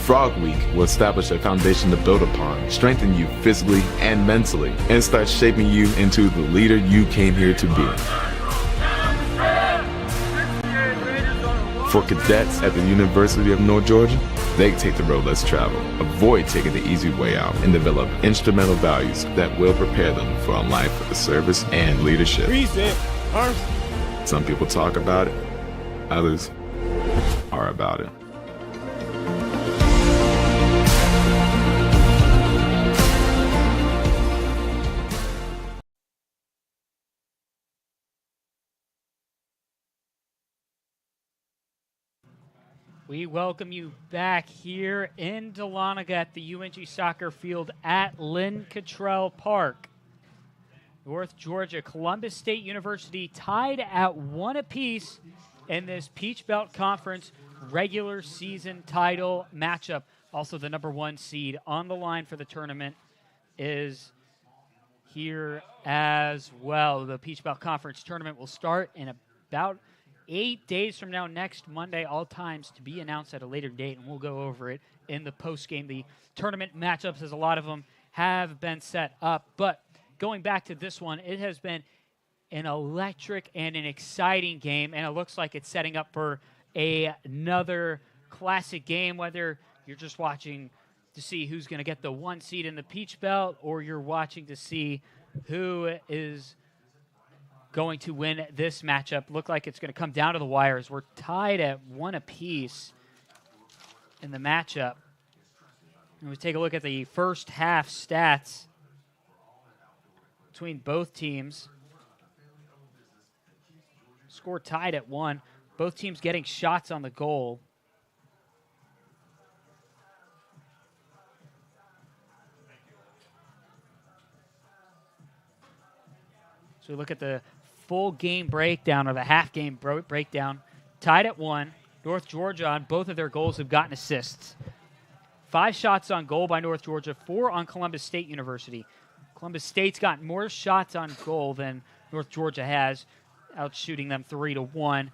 Frog Week will establish a foundation to build upon, strengthen you physically and mentally, and start shaping you into the leader you came here to be. For cadets at the University of North Georgia, they take the road less traveled, avoid taking the easy way out, and develop instrumental values that will prepare them for a life of service and leadership. Some people talk about it, others are about it. We welcome you back here in Dahlonega at the UNG soccer field at Lynn Cottrell Park. North Georgia, Columbus State University tied at 1 apiece in this Peach Belt Conference regular season title matchup. Also, the number 1 seed on the line for the tournament is here as well. The Peach Belt Conference tournament will start in about 8 days from now, next Monday, all times to be announced at a later date, and we'll go over it in the post-game. The tournament matchups, as a lot of them have been set up. But going back to this one, it has been an electric and an exciting game, and it looks like it's setting up for another classic game, whether you're just watching to see who's going to get the 1 seed in the Peach Belt, or you're watching to see who is going to win this matchup. Look like it's going to come down to the wires. We're tied at 1 apiece in the matchup. And we take a look at the first half stats between both teams. Score tied at 1. Both teams getting shots on the goal. So we look at the full game breakdown, or the half game breakdown. Tied at 1. North Georgia, on both of their goals, have gotten assists. 5 shots on goal by North Georgia, 4 on Columbus State University. Columbus State's got more shots on goal than North Georgia has, outshooting them 3-1.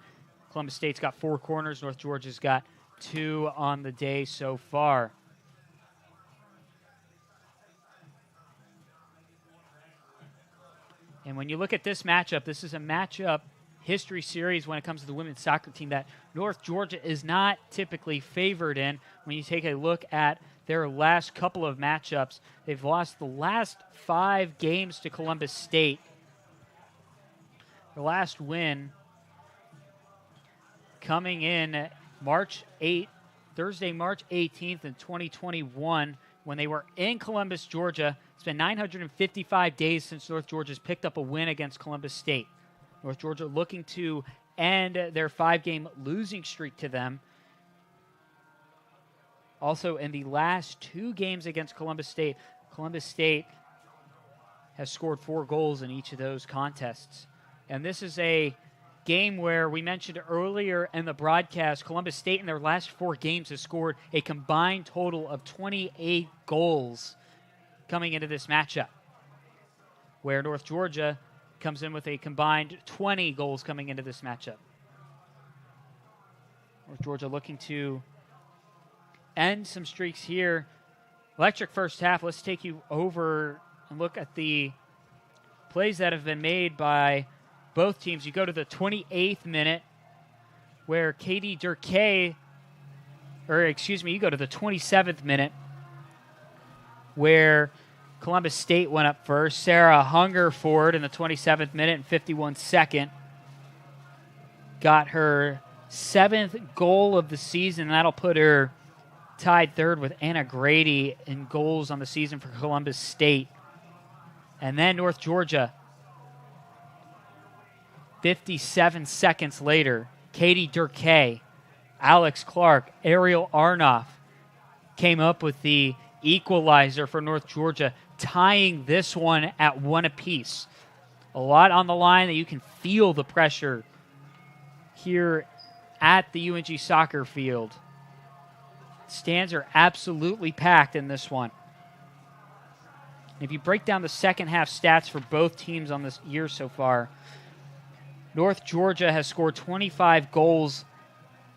Columbus State's got 4 corners. North Georgia's got 2 on the day so far. And when you look at this matchup, this is a matchup history series when it comes to the women's soccer team that North Georgia is not typically favored in. When you take a look at their last couple of matchups, they've lost the last 5 games to Columbus State. The last win coming in Thursday, March 18th in 2021, when they were in Columbus, Georgia. It's been 955 days since North Georgia's picked up a win against Columbus State. North Georgia looking to end their 5-game losing streak to them. Also, in the last 2 games against Columbus State has scored 4 goals in each of those contests. And this is a game where we mentioned earlier in the broadcast, Columbus State in their last 4 games has scored a combined total of 28 goals coming into this matchup, where North Georgia comes in with a combined 20 goals coming into this matchup. North Georgia looking to end some streaks here Electric first half. Let's take you over and look at the plays that have been made by both teams. You go to the 28th minute where Katie Durkay, you go to the 27th minute where Columbus State went up first. Sarah Hungerford in the 27th minute and 51 second got her 7th goal of the season. That'll put her tied third with Anna Grady in goals on the season for Columbus State. And then North Georgia, 57 seconds later, Katie Durkay, Alex Clark, Ariel Arnoff came up with the equalizer for North Georgia, tying this one at 1 apiece. A lot on the line that you can feel the pressure here at the UNG soccer field. Stands are absolutely packed in this one. If you break down the second half stats for both teams on this year so far, North Georgia has scored 25 goals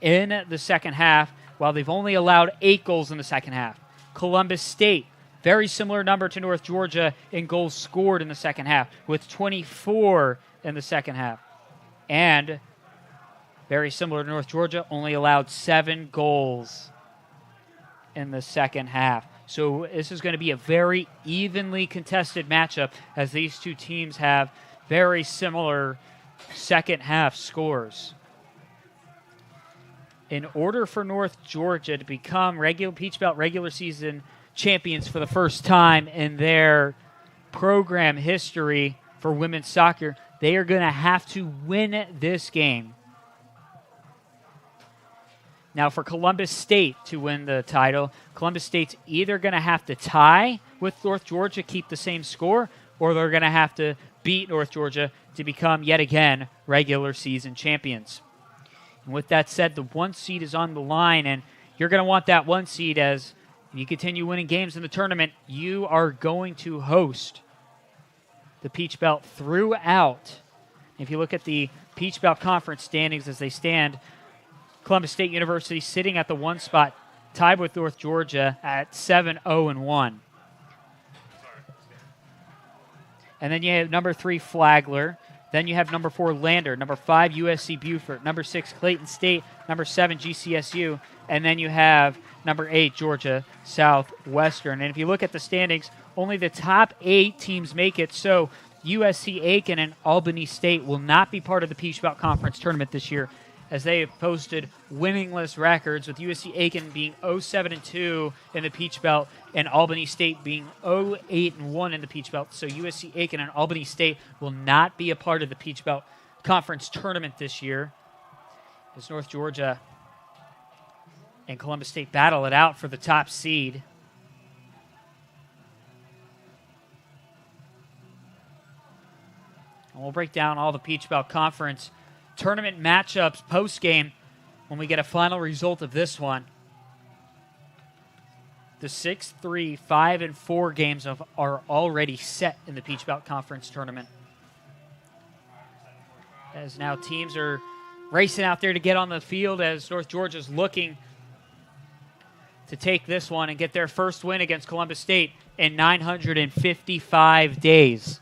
in the second half, while they've only allowed 8 goals in the second half. Columbus State, very similar number to North Georgia in goals scored in the second half, with 24 in the second half. And very similar to North Georgia, only allowed 7 goals in the second half. So this is going to be a very evenly contested matchup as these two teams have very similar second half scores. In order for North Georgia to become Peach Belt regular season champions for the first time in their program history for women's soccer, they are going to have to win this game. Now, for Columbus State to win the title, Columbus State's either going to have to tie with North Georgia, keep the same score, or they're going to have to beat North Georgia to become, yet again, regular season champions. And with that said, the 1 seed is on the line, and you're going to want that 1 seed as you continue winning games in the tournament. You are going to host the Peach Belt throughout. If you look at the Peach Belt Conference standings as they stand, Columbus State University sitting at the 1 spot, tied with North Georgia at 7-0-1. And then you have number 3 Flagler. Then you have number 4 Lander, number 5 USC Beaufort, number 6 Clayton State, number 7 GCSU, and then you have number 8 Georgia Southwestern. And if you look at the standings, only the top 8 teams make it. So USC Aiken and Albany State will not be part of the Peach Belt Conference tournament this year, as they have posted winningless records, with USC Aiken being 0-7-2 in the Peach Belt and Albany State being 0-8-1 in the Peach Belt. So USC Aiken and Albany State will not be a part of the Peach Belt Conference tournament this year, as North Georgia and Columbus State battle it out for the top seed. And we'll break down all the Peach Belt Conference tournament matchups post-game when we get a final result of this one. The 6-3, 5-4 games are already set in the Peach Belt Conference tournament, as now teams are racing out there to get on the field, as North Georgia's looking to take this one and get their first win against Columbus State in 955 days.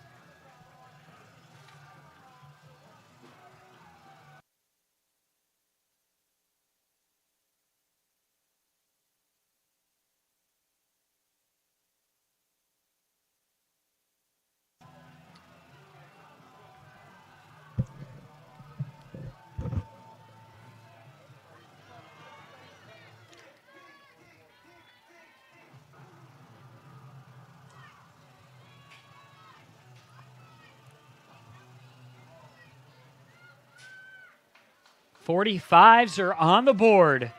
.45s are on the board.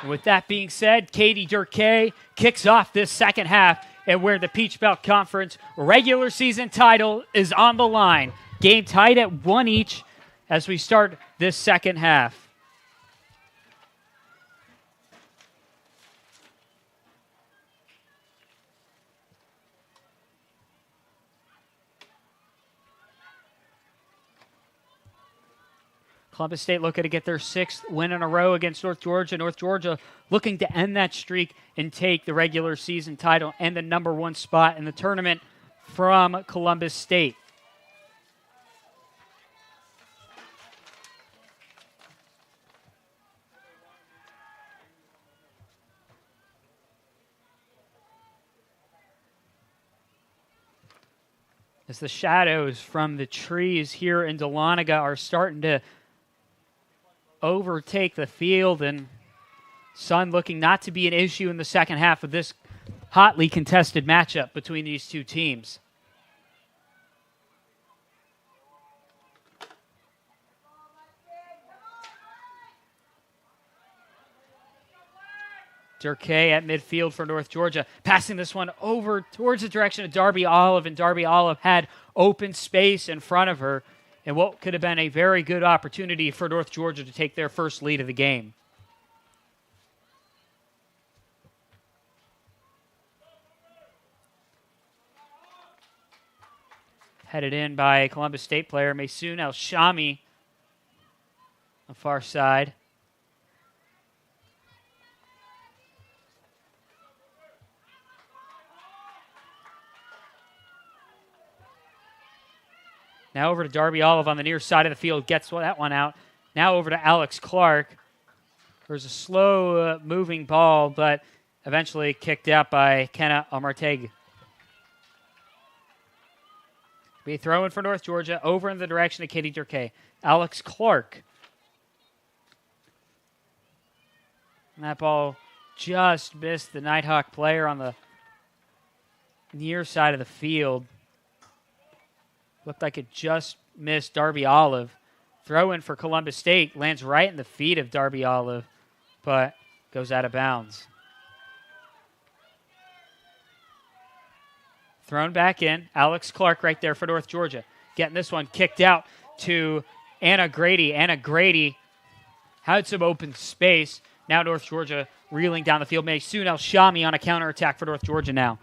With that being said, Katie Durkay kicks off this second half, and where the Peach Belt Conference regular season title is on the line. Game tied at 1 each as we start this second half. Columbus State looking to get their 6th win in a row against North Georgia. North Georgia looking to end that streak and take the regular season title and the number 1 spot in the tournament from Columbus State. As the shadows from the trees here in Dahlonega are starting to overtake the field, and sun looking not to be an issue in the second half of this hotly contested matchup between these two teams. Durkay at midfield for North Georgia, passing this one over towards the direction of Darby Olive, and Darby Olive had open space in front of her, and what could have been a very good opportunity for North Georgia to take their first lead of the game. Headed in by a Columbus State player, Maysoon El-Shami, on the far side. Now over to Darby Olive on the near side of the field. Gets that one out. Now over to Alex Clark. There's a slow moving ball, but eventually kicked out by Kenna Amarteg. Be throwing for North Georgia over in the direction of Katie Durkay. Alex Clark. And that ball just missed the Nighthawk player on the near side of the field. Looked like it just missed Darby Olive. Throw in for Columbus State. Lands right in the feet of Darby Olive, but goes out of bounds. Thrown back in. Alex Clark right there for North Georgia. Getting this one kicked out to Anna Grady. Anna Grady had some open space. Now North Georgia reeling down the field. Maysoon El-Shami on a counterattack for North Georgia now.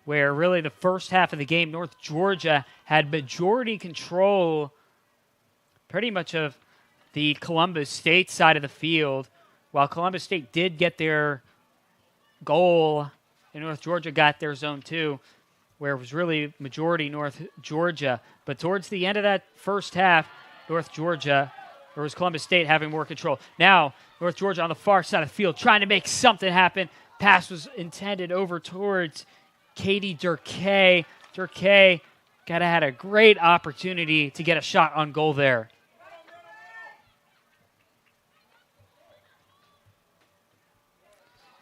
Where really the first half of the game, North Georgia had majority control pretty much of the Columbus State side of the field, while Columbus State did get their goal, and North Georgia got their zone too, where it was really majority North Georgia. But towards the end of that first half, North Georgia, or was Columbus State having more control. Now, North Georgia on the far side of the field trying to make something happen. Pass was intended over towards Katie Durkay. Durkay had a great opportunity to get a shot on goal there.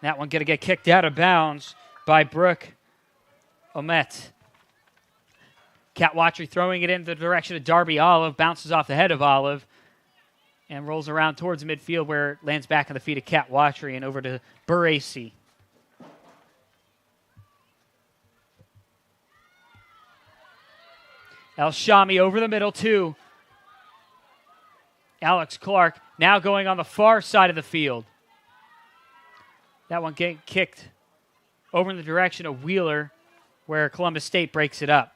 That one going to get kicked out of bounds by Brooke Omet. Kat Watry throwing it in the direction of Darby Olive, bounces off the head of Olive, and rolls around towards midfield where it lands back on the feet of Kat Watry and over to Buracy. El-Shami over the middle too. Alex Clark now going on the far side of the field. That one getting kicked over in the direction of Wheeler, where Columbus State breaks it up.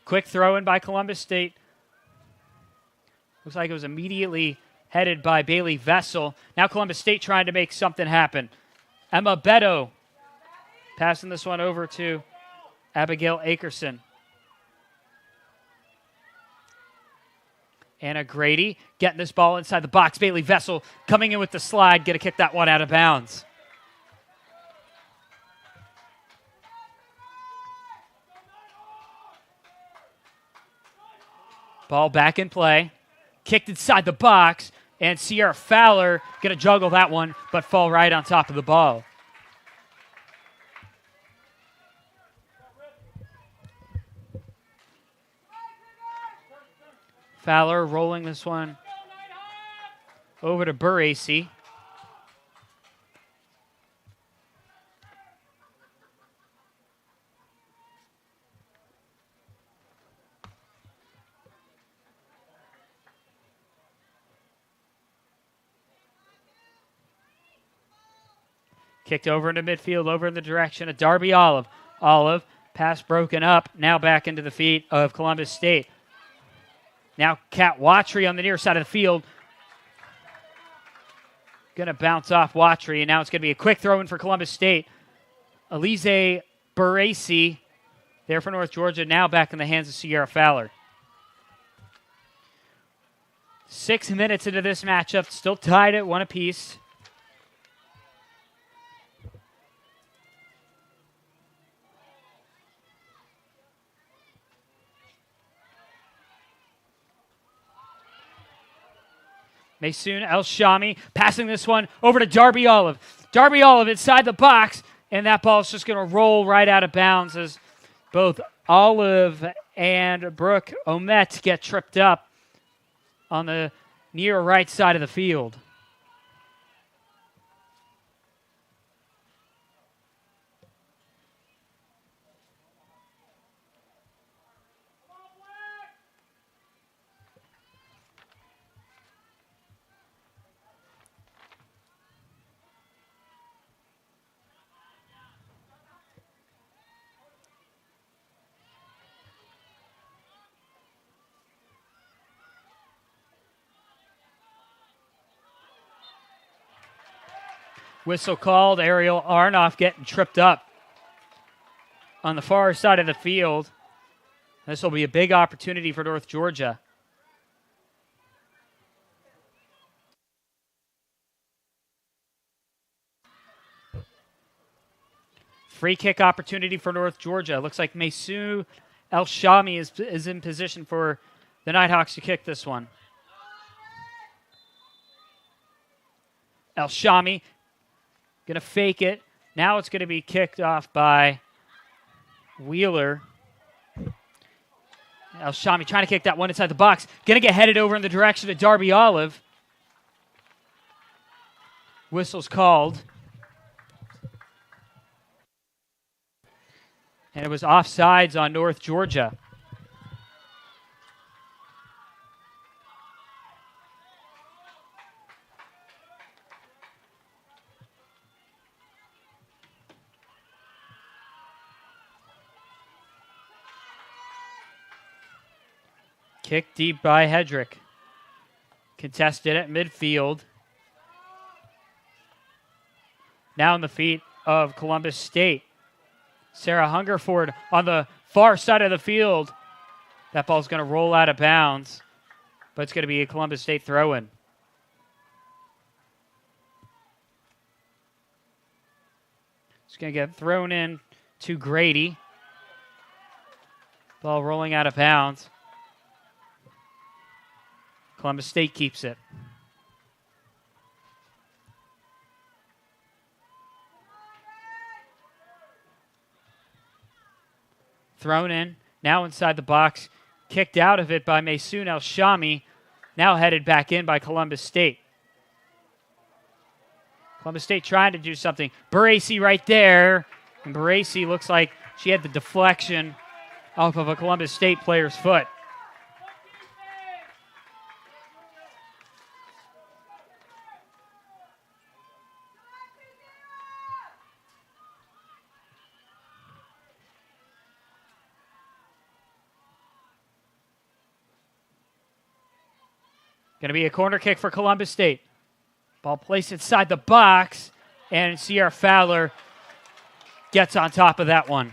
Quick throw in by Columbus State. Looks like it was immediately headed by Bailey Vessel. Now Columbus State trying to make something happen. Emma Beto passing this one over to Abigail Akerson. Anna Grady getting this ball inside the box. Bailey Vessel coming in with the slide. Going to kick that one out of bounds. Ball back in play. Kicked inside the box. And Sierra Fowler going to juggle that one, but fall right on top of the ball. Fowler rolling this one over to Buracy. Kicked over into midfield, over in the direction of Darby Olive. Olive, pass broken up, now back into the feet of Columbus State. Now Kat Watry on the near side of the field. Going to bounce off Watry, and now it's going to be a quick throw in for Columbus State. Elise Barasi there for North Georgia, now back in the hands of Sierra Fowler. 6 minutes into this matchup, still tied at 1 apiece. Maysoon El-Shami passing this one over to Darby Olive. Darby Olive inside the box, and that ball is just going to roll right out of bounds as both Olive and Brooke Omet get tripped up on the near right side of the field. Whistle called. Ariel Arnoff getting tripped up on the far side of the field. This will be a big opportunity for North Georgia. Free kick opportunity for North Georgia. Looks like Maysoon El-Shami is in position for the Nighthawks to kick this one. El-Shami going to fake it. Now it's going to be kicked off by Wheeler. El-Shami trying to kick that one inside the box. Going to get headed over in the direction of Darby Olive. Whistle's called. And it was offsides on North Georgia. Kick deep by Hedrick. Contested at midfield. Now in the feet of Columbus State. Sarah Hungerford on the far side of the field. That ball's going to roll out of bounds, but it's going to be a Columbus State throw-in. It's going to get thrown in to Grady. Ball rolling out of bounds. Columbus State keeps it. Thrown in, now inside the box. Kicked out of it by Maysoon El-Shami. Now headed back in by Columbus State. Columbus State trying to do something. Barasi right there. And Barasi looks like she had the deflection off of a Columbus State player's foot. Going to be a corner kick for Columbus State. Ball placed inside the box, and Sierra Fowler gets on top of that one.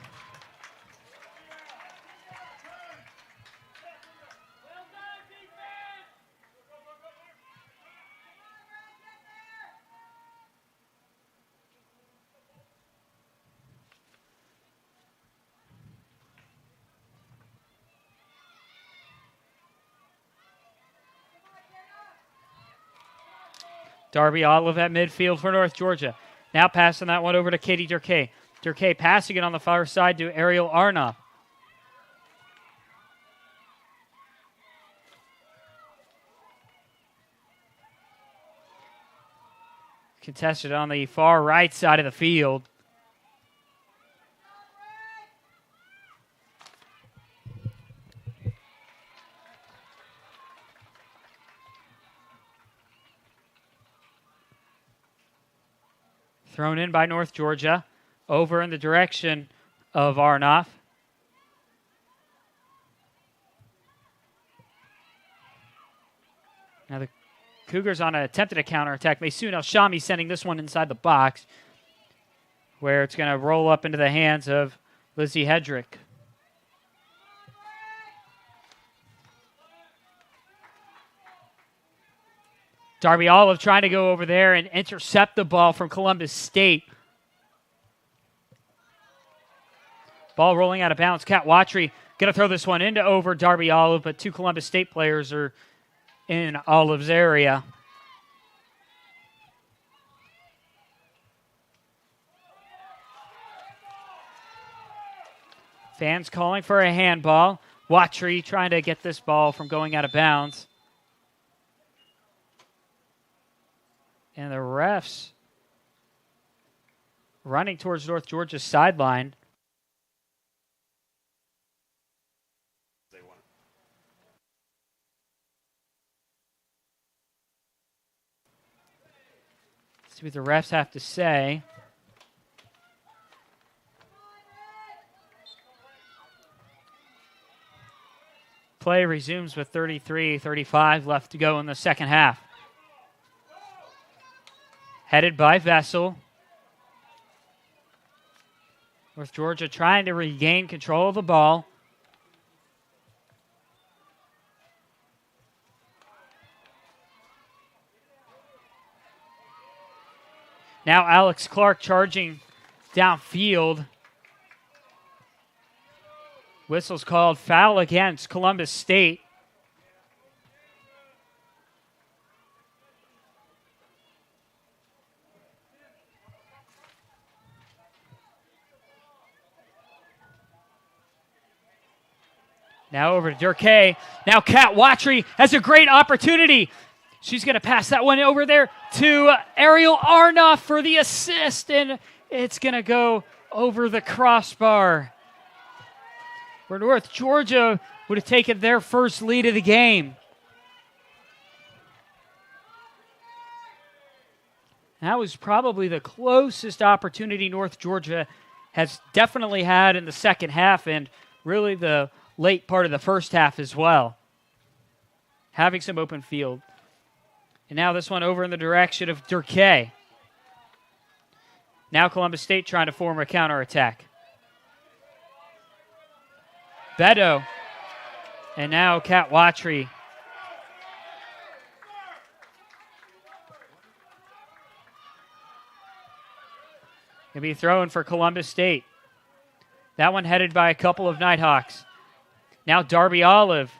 Darby Olive at midfield for North Georgia. Now passing that one over to Katie Durkay. Durkay passing it on the far side to Ariel Arnoff. Contested on the far right side of the field. Thrown in by North Georgia. Over in the direction of Arnoff. Now the Cougars on an attempted a counterattack. Maysoon El-Shami sending this one inside the box, where it's going to roll up into the hands of Lizzie Hedrick. Darby Olive trying to go over there and intercept the ball from Columbus State. Ball rolling out of bounds. Kat Watry going to throw this one into over Darby Olive, but two Columbus State players are in Olive's area. Fans calling for a handball. Watry trying to get this ball from going out of bounds. And the refs running towards North Georgia's sideline. See what the refs have to say. Play resumes with 33-35 left to go in the second half. Headed by Vessel. North Georgia trying to regain control of the ball. Now Alex Clark charging downfield. Whistle's called foul against Columbus State. Now over to Durkay. Now Kat Watry has a great opportunity. She's going to pass that one over there to Ariel Arnoff for the assist, and it's going to go over the crossbar, where North Georgia would have taken their first lead of the game. That was probably the closest opportunity North Georgia has definitely had in the second half, and really the late part of the first half as well. Having some open field. And now this one over in the direction of Durkay. Now Columbus State trying to form a counterattack. Beto. And now Kat Watry. Going to be thrown for Columbus State. That one headed by a couple of Nighthawks. Now Darby Olive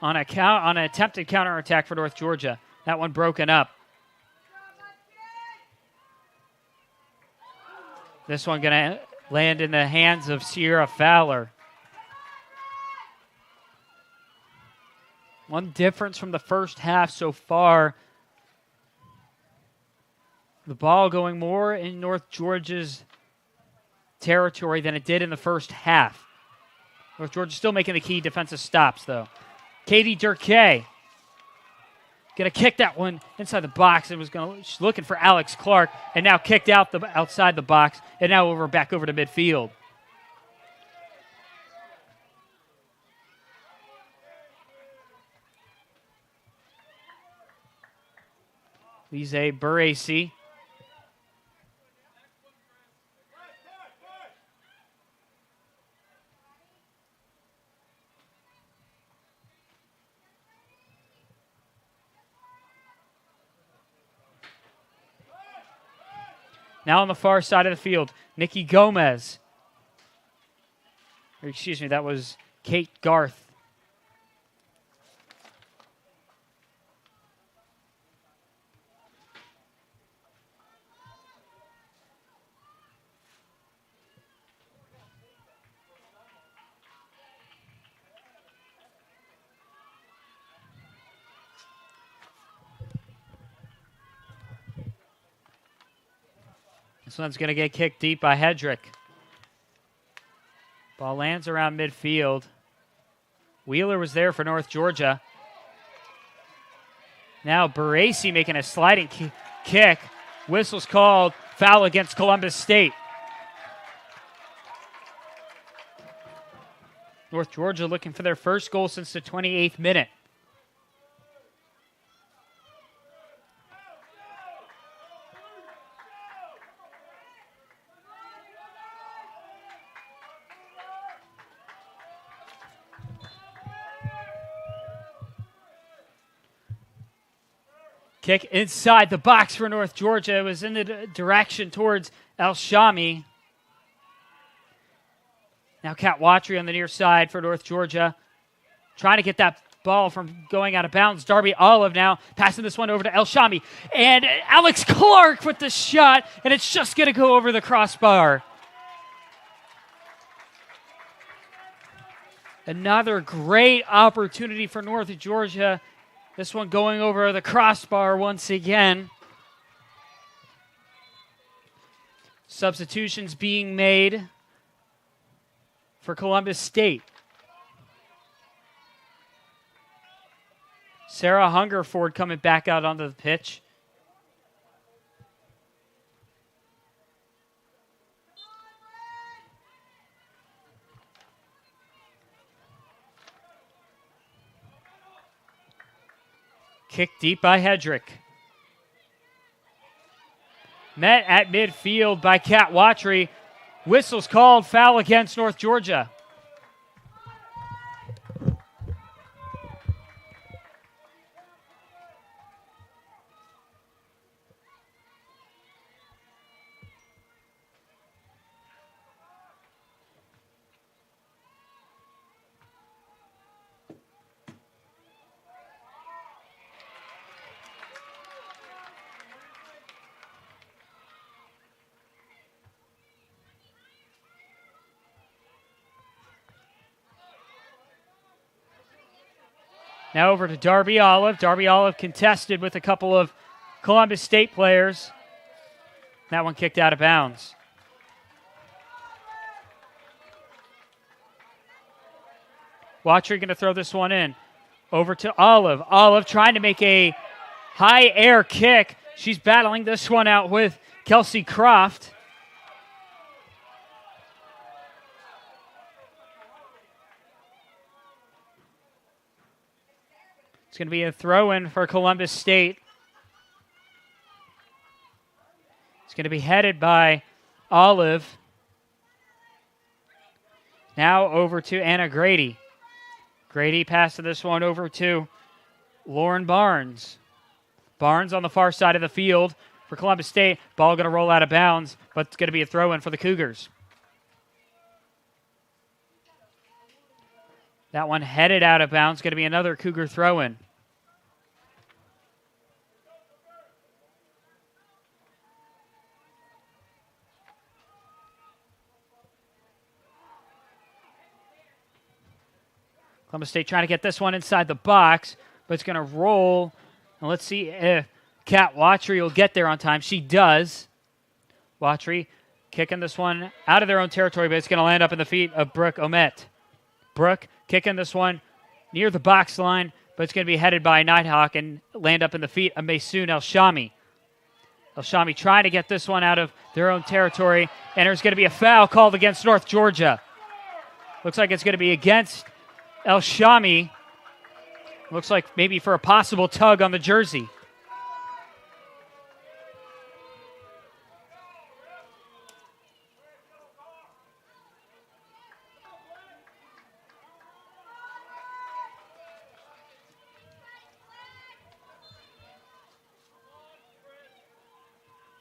on an attempted counterattack for North Georgia. That one broken up. This one going to land in the hands of Sierra Fowler. One difference from the first half so far. The ball going more in North Georgia's territory than it did in the first half. North Georgia still making the key defensive stops, though. Katie Durkay going to kick that one inside the box, and she's looking for Alex Clark, and now kicked outside the box, and now back over to midfield. Lise Buracy. Now on the far side of the field, Nikki Gomez. Or excuse me, that was Kate Garth. This one's going to get kicked deep by Hedrick. Ball lands around midfield. Wheeler was there for North Georgia. Now Buracy making a sliding kick. Whistle's called. Foul against Columbus State. North Georgia looking for their first goal since the 28th minute. Kick inside the box for North Georgia. It was in the direction towards El Shami. Now Kat Watry on the near side for North Georgia. Trying to get that ball from going out of bounds. Darby Olive now passing this one over to El Shami. And Alex Clark with the shot. And it's just going to go over the crossbar. Another great opportunity for North Georgia. This one going over the crossbar once again. Substitutions being made for Columbus State. Sarah Hungerford coming back out onto the pitch. Kick deep by Hedrick. Met at midfield by Kat Watry. Whistles called, foul against North Georgia. Now over to Darby Olive. Darby Olive contested with a couple of Columbus State players. That one kicked out of bounds. Watry going to throw this one in. Over to Olive. Olive trying to make a high air kick. She's battling this one out with Kelsey Croft. It's going to be a throw-in for Columbus State. It's going to be headed by Olive. Now over to Anna Grady. Grady passing this one over to Lauren Barnes. Barnes on the far side of the field for Columbus State. Ball going to roll out of bounds, but it's going to be a throw-in for the Cougars. That one headed out of bounds. Going to be another Cougar throw-in. Columbus State trying to get this one inside the box, but it's going to roll. And let's see if Kat Watry will get there on time. She does. Watry kicking this one out of their own territory, but it's going to land up in the feet of Brooke Omet. Brooke kicking this one near the box line, but it's going to be headed by Nighthawk and land up in the feet of Maysoon El Shami. El Shami trying to get this one out of their own territory, and there's going to be a foul called against North Georgia. Looks like it's going to be against El Shami. Looks like maybe for a possible tug on the jersey.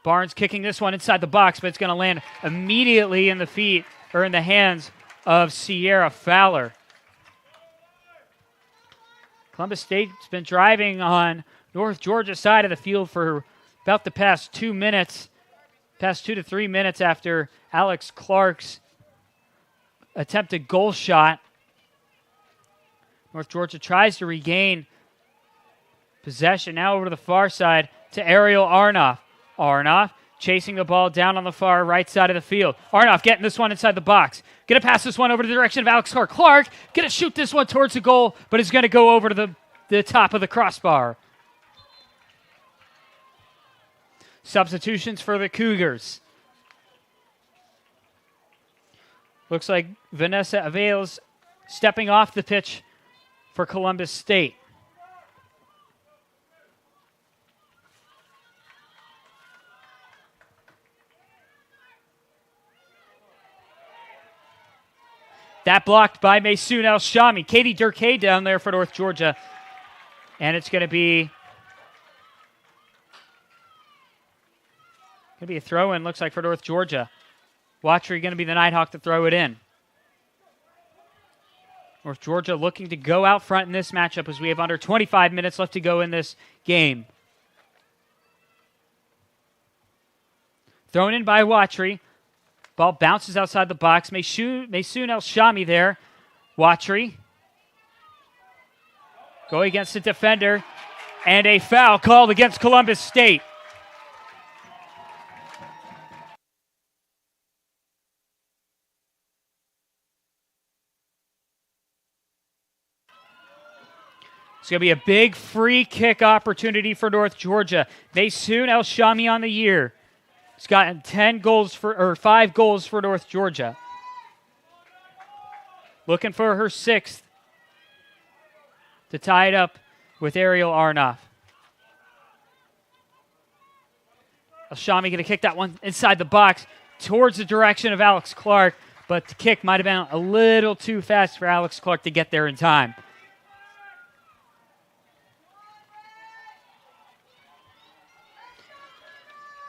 Barnes kicking this one inside the box, but it's going to land immediately in the feet or in the hands of Sierra Fowler. Columbus State's been driving on North Georgia's side of the field for about the past 2 minutes, past 2 to 3 minutes after Alex Clark's attempted goal shot. North Georgia tries to regain possession. Now over to the far side to Ariel Arnoff. Arnoff chasing the ball down on the far right side of the field. Arnoff getting this one inside the box. Going to pass this one over to the direction of Alex Clark. Clark going to shoot this one towards the goal, but it's going to go over to the top of the crossbar. Substitutions for the Cougars. Looks like Vanessa Avails stepping off the pitch for Columbus State. That blocked by Maysoon El-Shami. Katie Durkay down there for North Georgia. And it's going to be a throw-in, looks like, for North Georgia. Watchery going to be the Nighthawk to throw it in. North Georgia looking to go out front in this matchup as we have under 25 minutes left to go in this game. Thrown in by Watchery. Ball bounces outside the box. Maysoon El-Shami there. Watchery. Going against the defender. And a foul called against Columbus State. It's going to be a big free kick opportunity for North Georgia. Maysoon El-Shami on the year. He's gotten 5 goals for North Georgia. Looking for her 6th to tie it up with Ariel Arnoff. El-Shami going to kick that one inside the box towards the direction of Alex Clark, but the kick might have been a little too fast for Alex Clark to get there in time.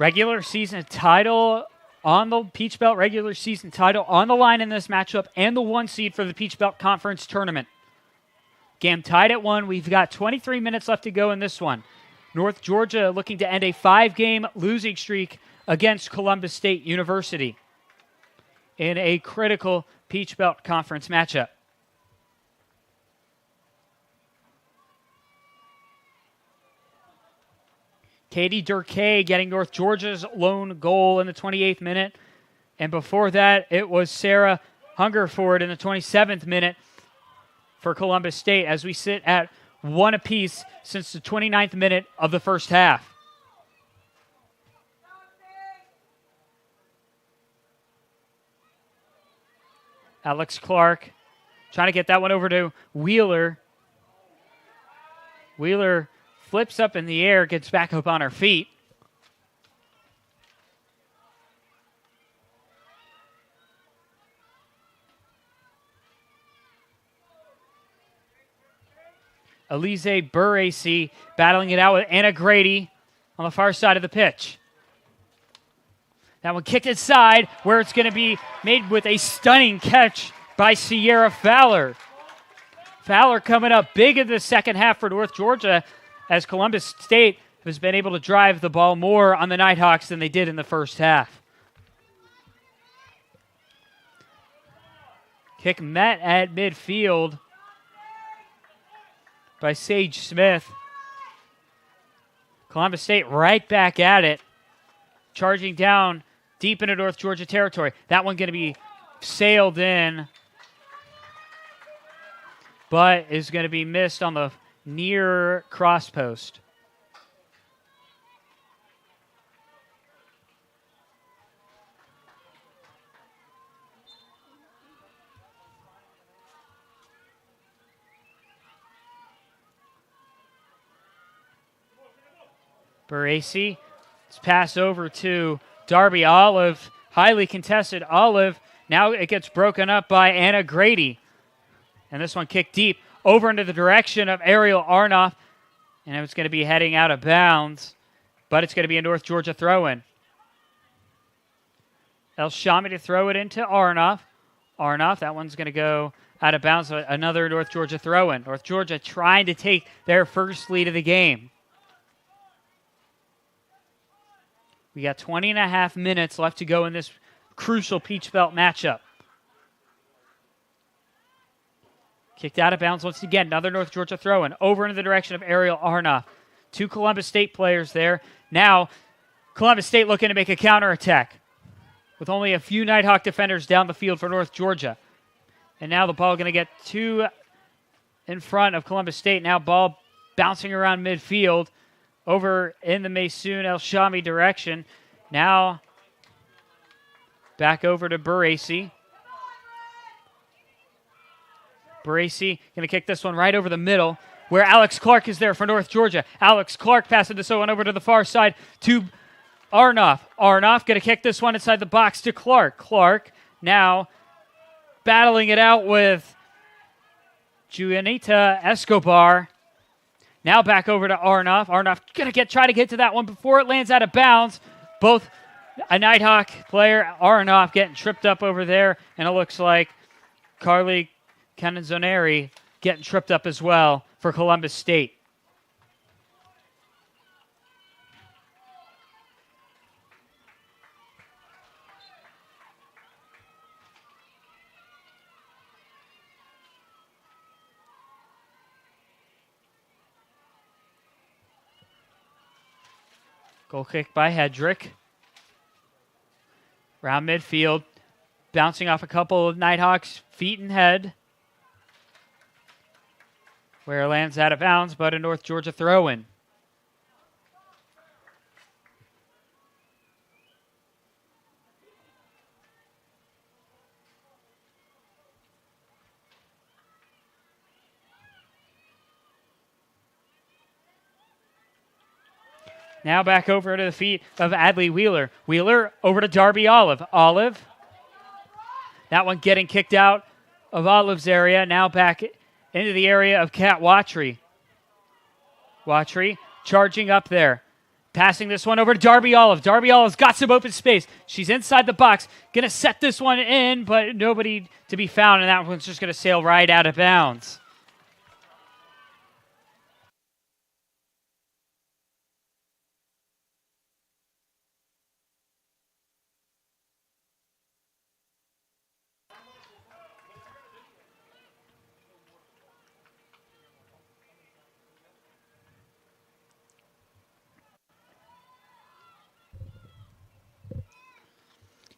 Regular season title on the Peach Belt, regular season title on the line in this matchup, and the 1 seed for the Peach Belt Conference Tournament. Game tied at 1. We've got 23 minutes left to go in this one. North Georgia looking to end a 5-game losing streak against Columbus State University in a critical Peach Belt Conference matchup. Katie Durkay getting North Georgia's lone goal in the 28th minute. And before that, it was Sarah Hungerford in the 27th minute for Columbus State as we sit at 1 apiece since the 29th minute of the first half. Alex Clark trying to get that one over to Wheeler. Wheeler flips up in the air, gets back up on her feet. Elise Buracy battling it out with Anna Grady on the far side of the pitch. That one kicked inside where it's going to be made with a stunning catch by Sierra Fowler. Fowler coming up big in the second half for North Georgia as Columbus State has been able to drive the ball more on the Nighthawks than they did in the first half. Kick met at midfield by Sage Smith. Columbus State right back at it, charging down deep into North Georgia territory. That one going to be sailed in, but is going to be missed on the near cross post. Buracy. It's passed over to Darby Olive. Highly contested Olive. Now it gets broken up by Anna Grady. And this one kicked deep over into the direction of Ariel Arnoff. And it was going to be heading out of bounds. But it's going to be a North Georgia throw-in. El-Shami to throw it into Arnoff. Arnoff, that one's going to go out of bounds. Another North Georgia throw-in. North Georgia trying to take their first lead of the game. We got 20 and a half minutes left to go in this crucial Peach Belt matchup. Kicked out of bounds once again. Another North Georgia throw-in. Over into the direction of Ariel Arnoff. Two Columbus State players there. Now, Columbus State looking to make a counterattack with only a few Nighthawk defenders down the field for North Georgia. And now the ball going to get two in front of Columbus State. Now ball bouncing around midfield. over in the Maysoon El Shami direction. Now back over to Baresi. Baresi going to kick this one right over the middle where Alex Clark is there for North Georgia. Alex Clark passing this one over to the far side to Arnoff. Arnoff going to kick this one inside the box to Clark. Clark now battling it out with Juanita Escobar. Now back over to Arnoff. Arnoff going to try to get to that one before it lands out of bounds. Both a Nighthawk player, Arnoff, getting tripped up over there, and it looks like Carly Canzoneri getting tripped up as well for Columbus State. Goal kick by Hedrick. Around midfield, bouncing off a couple of Nighthawks' feet and head. Where it lands out of bounds, but a North Georgia throw-in. Now back over to the feet of Adley Wheeler. Wheeler over to Darby Olive. Olive. That one getting kicked out of Olive's area. Now back into the area of Kat Watry. Watry charging up there. Passing this one over to Darby Olive. Darby Olive's got some open space. She's inside the box. Going to set this one in, but nobody to be found, and that one's just going to sail right out of bounds.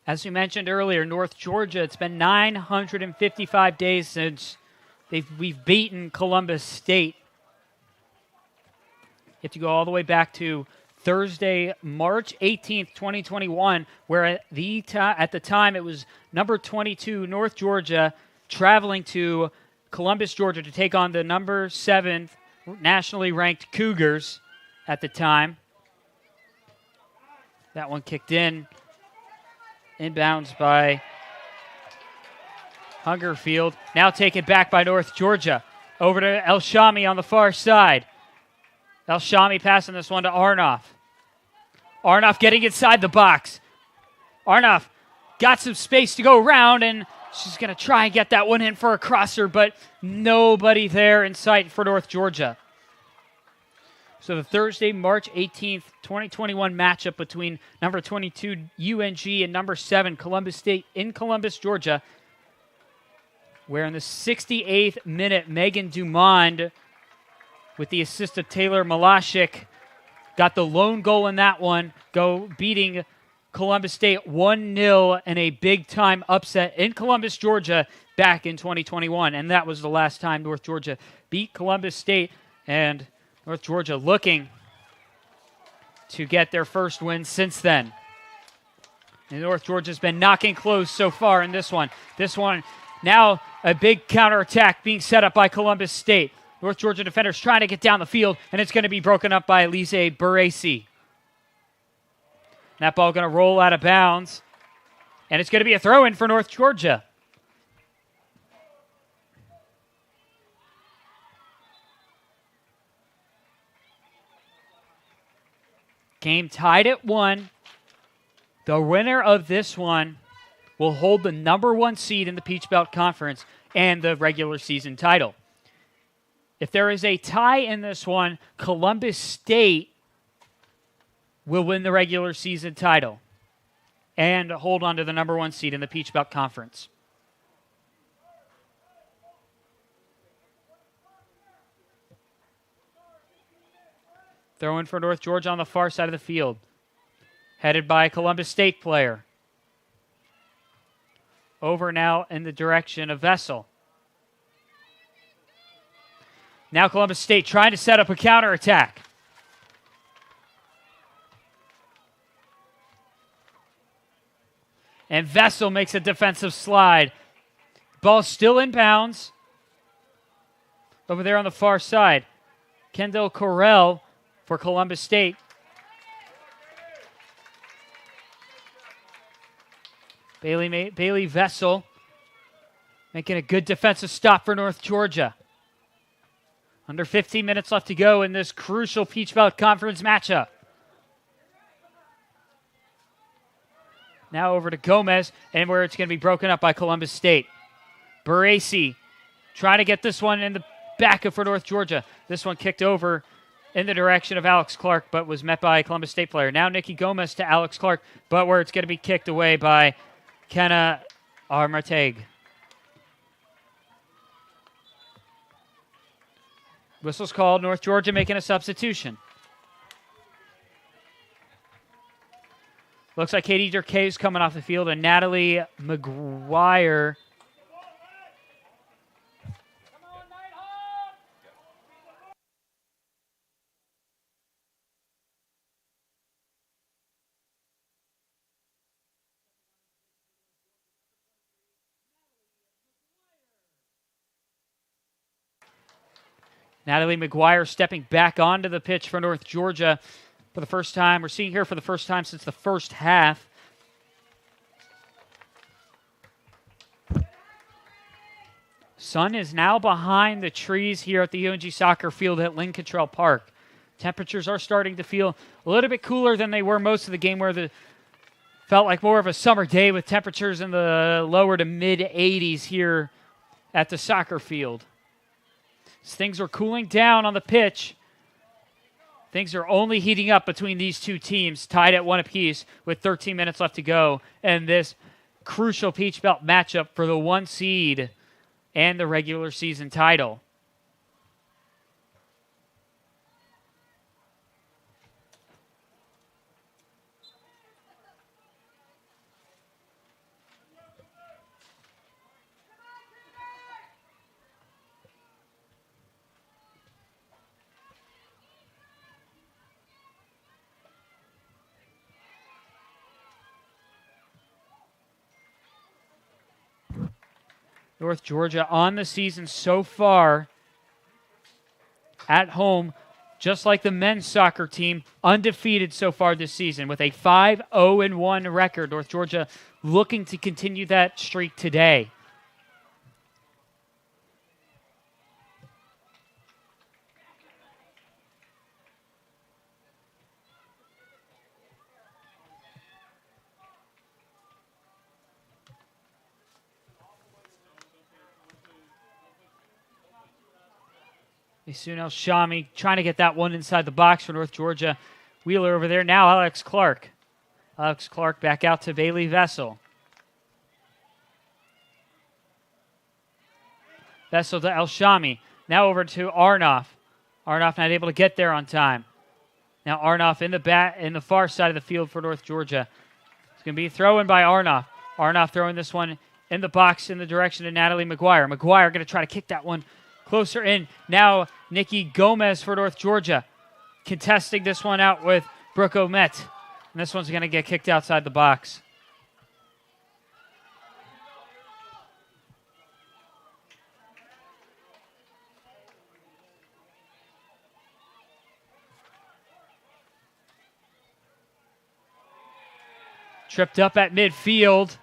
As we mentioned earlier, North Georgia, it's been 955 days since we've beaten Columbus State. You have to go all the way back to Thursday, March 18th, 2021, where at the time it was number 22 North Georgia traveling to Columbus, Georgia to take on the number 7 nationally ranked Cougars at the time. That one kicked in. Inbounds by Hungerfield. Now taken back by North Georgia. Over to El Shami on the far side. El Shami passing this one to Arnoff. Arnoff getting inside the box. Arnoff got some space to go around, and she's going to try and get that one in for a crosser, but nobody there in sight for North Georgia. So the Thursday, March 18th, 2021 matchup between number 22 UNG and number 7 Columbus State in Columbus, Georgia, where in the 68th minute, Megan Dumond, with the assist of Taylor Malashik, got the lone goal in that one, beating Columbus State 1-0 in a big-time upset in Columbus, Georgia, back in 2021. And that was the last time North Georgia beat Columbus State, and North Georgia looking to get their first win since then. And North Georgia's been knocking close so far in this one. This one, now a big counterattack being set up by Columbus State. North Georgia defenders trying to get down the field, and it's going to be broken up by Elise Baresi. That ball going to roll out of bounds, and it's going to be a throw-in for North Georgia. Game tied at 1. The winner of this one will hold the number 1 seed in the Peach Belt Conference and the regular season title. If there is a tie in this one, Columbus State will win the regular season title and hold on to the number 1 seed in the Peach Belt Conference. Throw in for North Georgia on the far side of the field. Headed by a Columbus State player. Over now in the direction of Vessel. Now Columbus State trying to set up a counterattack. And Vessel makes a defensive slide. Ball still in bounds. Over there on the far side. Kendall Correll for Columbus State. Bailey Vessel making a good defensive stop for North Georgia. Under 15 minutes left to go in this crucial Peach Belt Conference matchup. Now over to Gomez, and where it's going to be broken up by Columbus State. Baresi trying to get this one in the back for North Georgia. This one kicked over in the direction of Alex Clark, but was met by a Columbus State player. Now Nikki Gomez to Alex Clark, but where it's going to be kicked away by Kenna Armateg. Whistle's called. North Georgia making a substitution. Looks like Katie Durkay's coming off the field, and Natalie McGuire. Natalie McGuire stepping back onto the pitch for North Georgia for the first time. We're seeing her for the first time since the first half. Sun is now behind the trees here at the UNG soccer field at Lynn Cottrell Park. Temperatures are starting to feel a little bit cooler than they were most of the game, where the felt like more of a summer day with temperatures in the lower to mid 80s here at the soccer field. As things are cooling down on the pitch, things are only heating up between these two teams, tied at 1 apiece with 13 minutes left to go, and this crucial Peach Belt matchup for the 1 seed and the regular season title. North Georgia on the season so far at home, just like the men's soccer team, undefeated so far this season with a 5-0-1 record. North Georgia looking to continue that streak today. Sunel Shami trying to get that one inside the box for North Georgia. Wheeler over there. Now Alex Clark. Alex Clark back out to Bailey Vessel. Vessel to El Shami. Now over to Arnoff. Arnoff not able to get there on time. Now Arnoff in the far side of the field for North Georgia. It's going to be thrown by Arnoff. Arnoff throwing this one in the box in the direction of Natalie McGuire. McGuire going to try to kick that one closer in. Now Nikki Gomez for North Georgia contesting this one out with Brooke Omet. And this one's going to get kicked outside the box. Tripped up at midfield.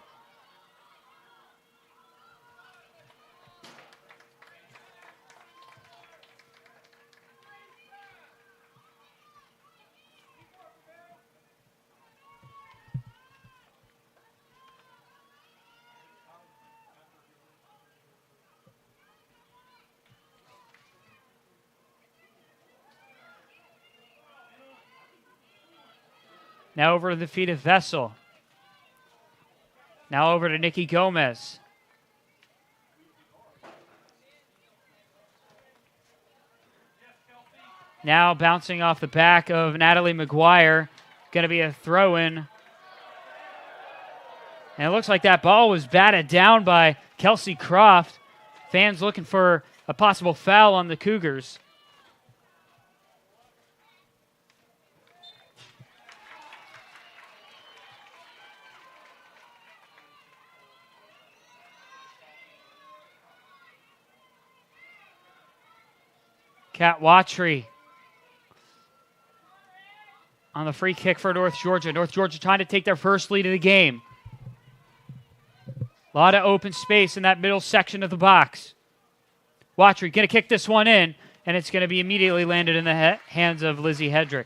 Now over to the feet of Vessel. Now over to Nikki Gomez. Now bouncing off the back of Natalie McGuire. Going to be a throw-in. And it looks like that ball was batted down by Kelsey Croft. Fans looking for a possible foul on the Cougars. Kat Watry on the free kick for North Georgia. North Georgia trying to take their first lead of the game. A lot of open space in that middle section of the box. Watry going to kick this one in, and it's going to be immediately landed in the hands of Lizzie Hedrick.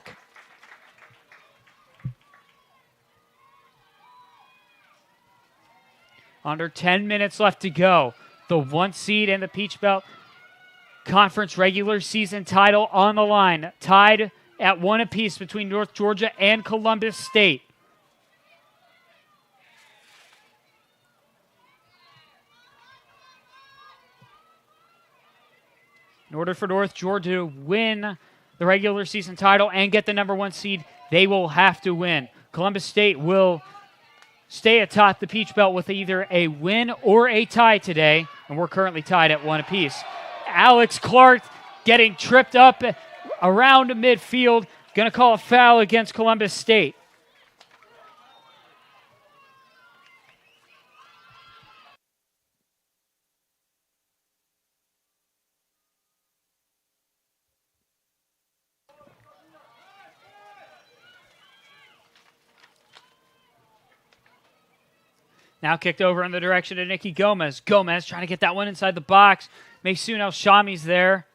Under 10 minutes left to go. The 1 seed and the Peach Belt Conference regular season title on the line. Tied at 1 apiece between North Georgia and Columbus State. In order for North Georgia to win the regular season title and get the number 1 seed, they will have to win. Columbus State will stay atop the Peach Belt with either a win or a tie today, and we're currently tied at 1 apiece. Alex Clark getting tripped up around midfield, going to call a foul against Columbus State. Now kicked over in the direction of Nikki Gomez. Gomez trying to get that one inside the box. Maysoon El-Shami's there.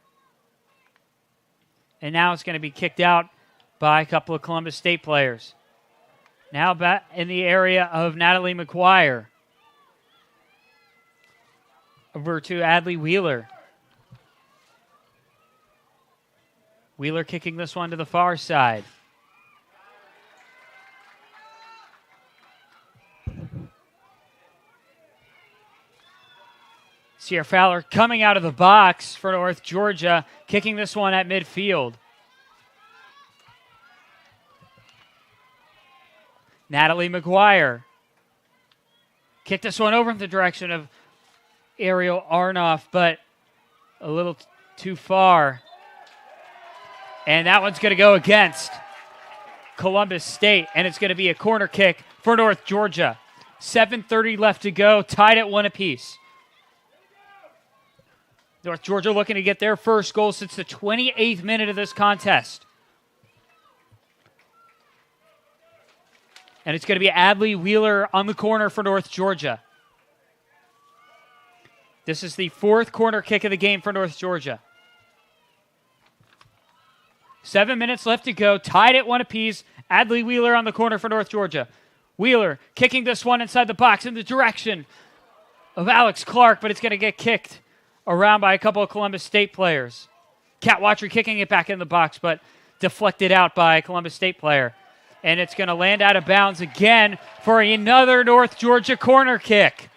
And now it's going to be kicked out by a couple of Columbus State players. Now back in the area of Natalie McGuire. Over to Adley Wheeler. Wheeler kicking this one to the far side. Sierra Fowler coming out of the box for North Georgia, kicking this one at midfield. Natalie McGuire. Kicked this one over in the direction of Ariel Arnoff, but a little too far. And that one's going to go against Columbus State, and it's going to be a corner kick for North Georgia. 7:30 left to go, tied at 1 apiece. North Georgia looking to get their first goal since the 28th minute of this contest. And it's going to be Adley Wheeler on the corner for North Georgia. This is the 4th corner kick of the game for North Georgia. 7 minutes left to go, tied at 1 apiece. Adley Wheeler on the corner for North Georgia. Wheeler kicking this one inside the box in the direction of Alex Clark, but it's going to get kicked around by a couple of Columbus State players. Kat Watry kicking it back in the box, but deflected out by a Columbus State player. And it's going to land out of bounds again for another North Georgia corner kick.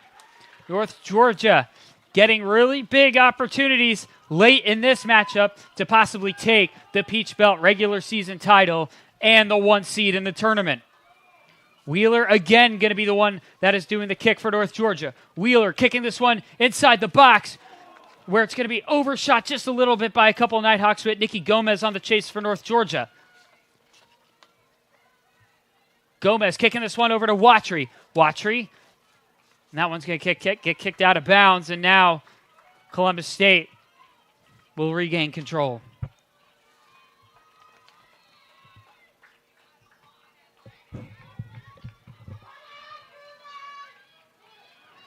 North Georgia getting really big opportunities late in this matchup to possibly take the Peach Belt regular season title and the 1 seed in the tournament. Wheeler again going to be the one that is doing the kick for North Georgia. Wheeler kicking this one inside the box, where it's going to be overshot just a little bit by a couple of Nighthawks with Nikki Gomez on the chase for North Georgia. Gomez kicking this one over to Watry. Watry, and that one's going to get kicked out of bounds, and now Columbus State will regain control.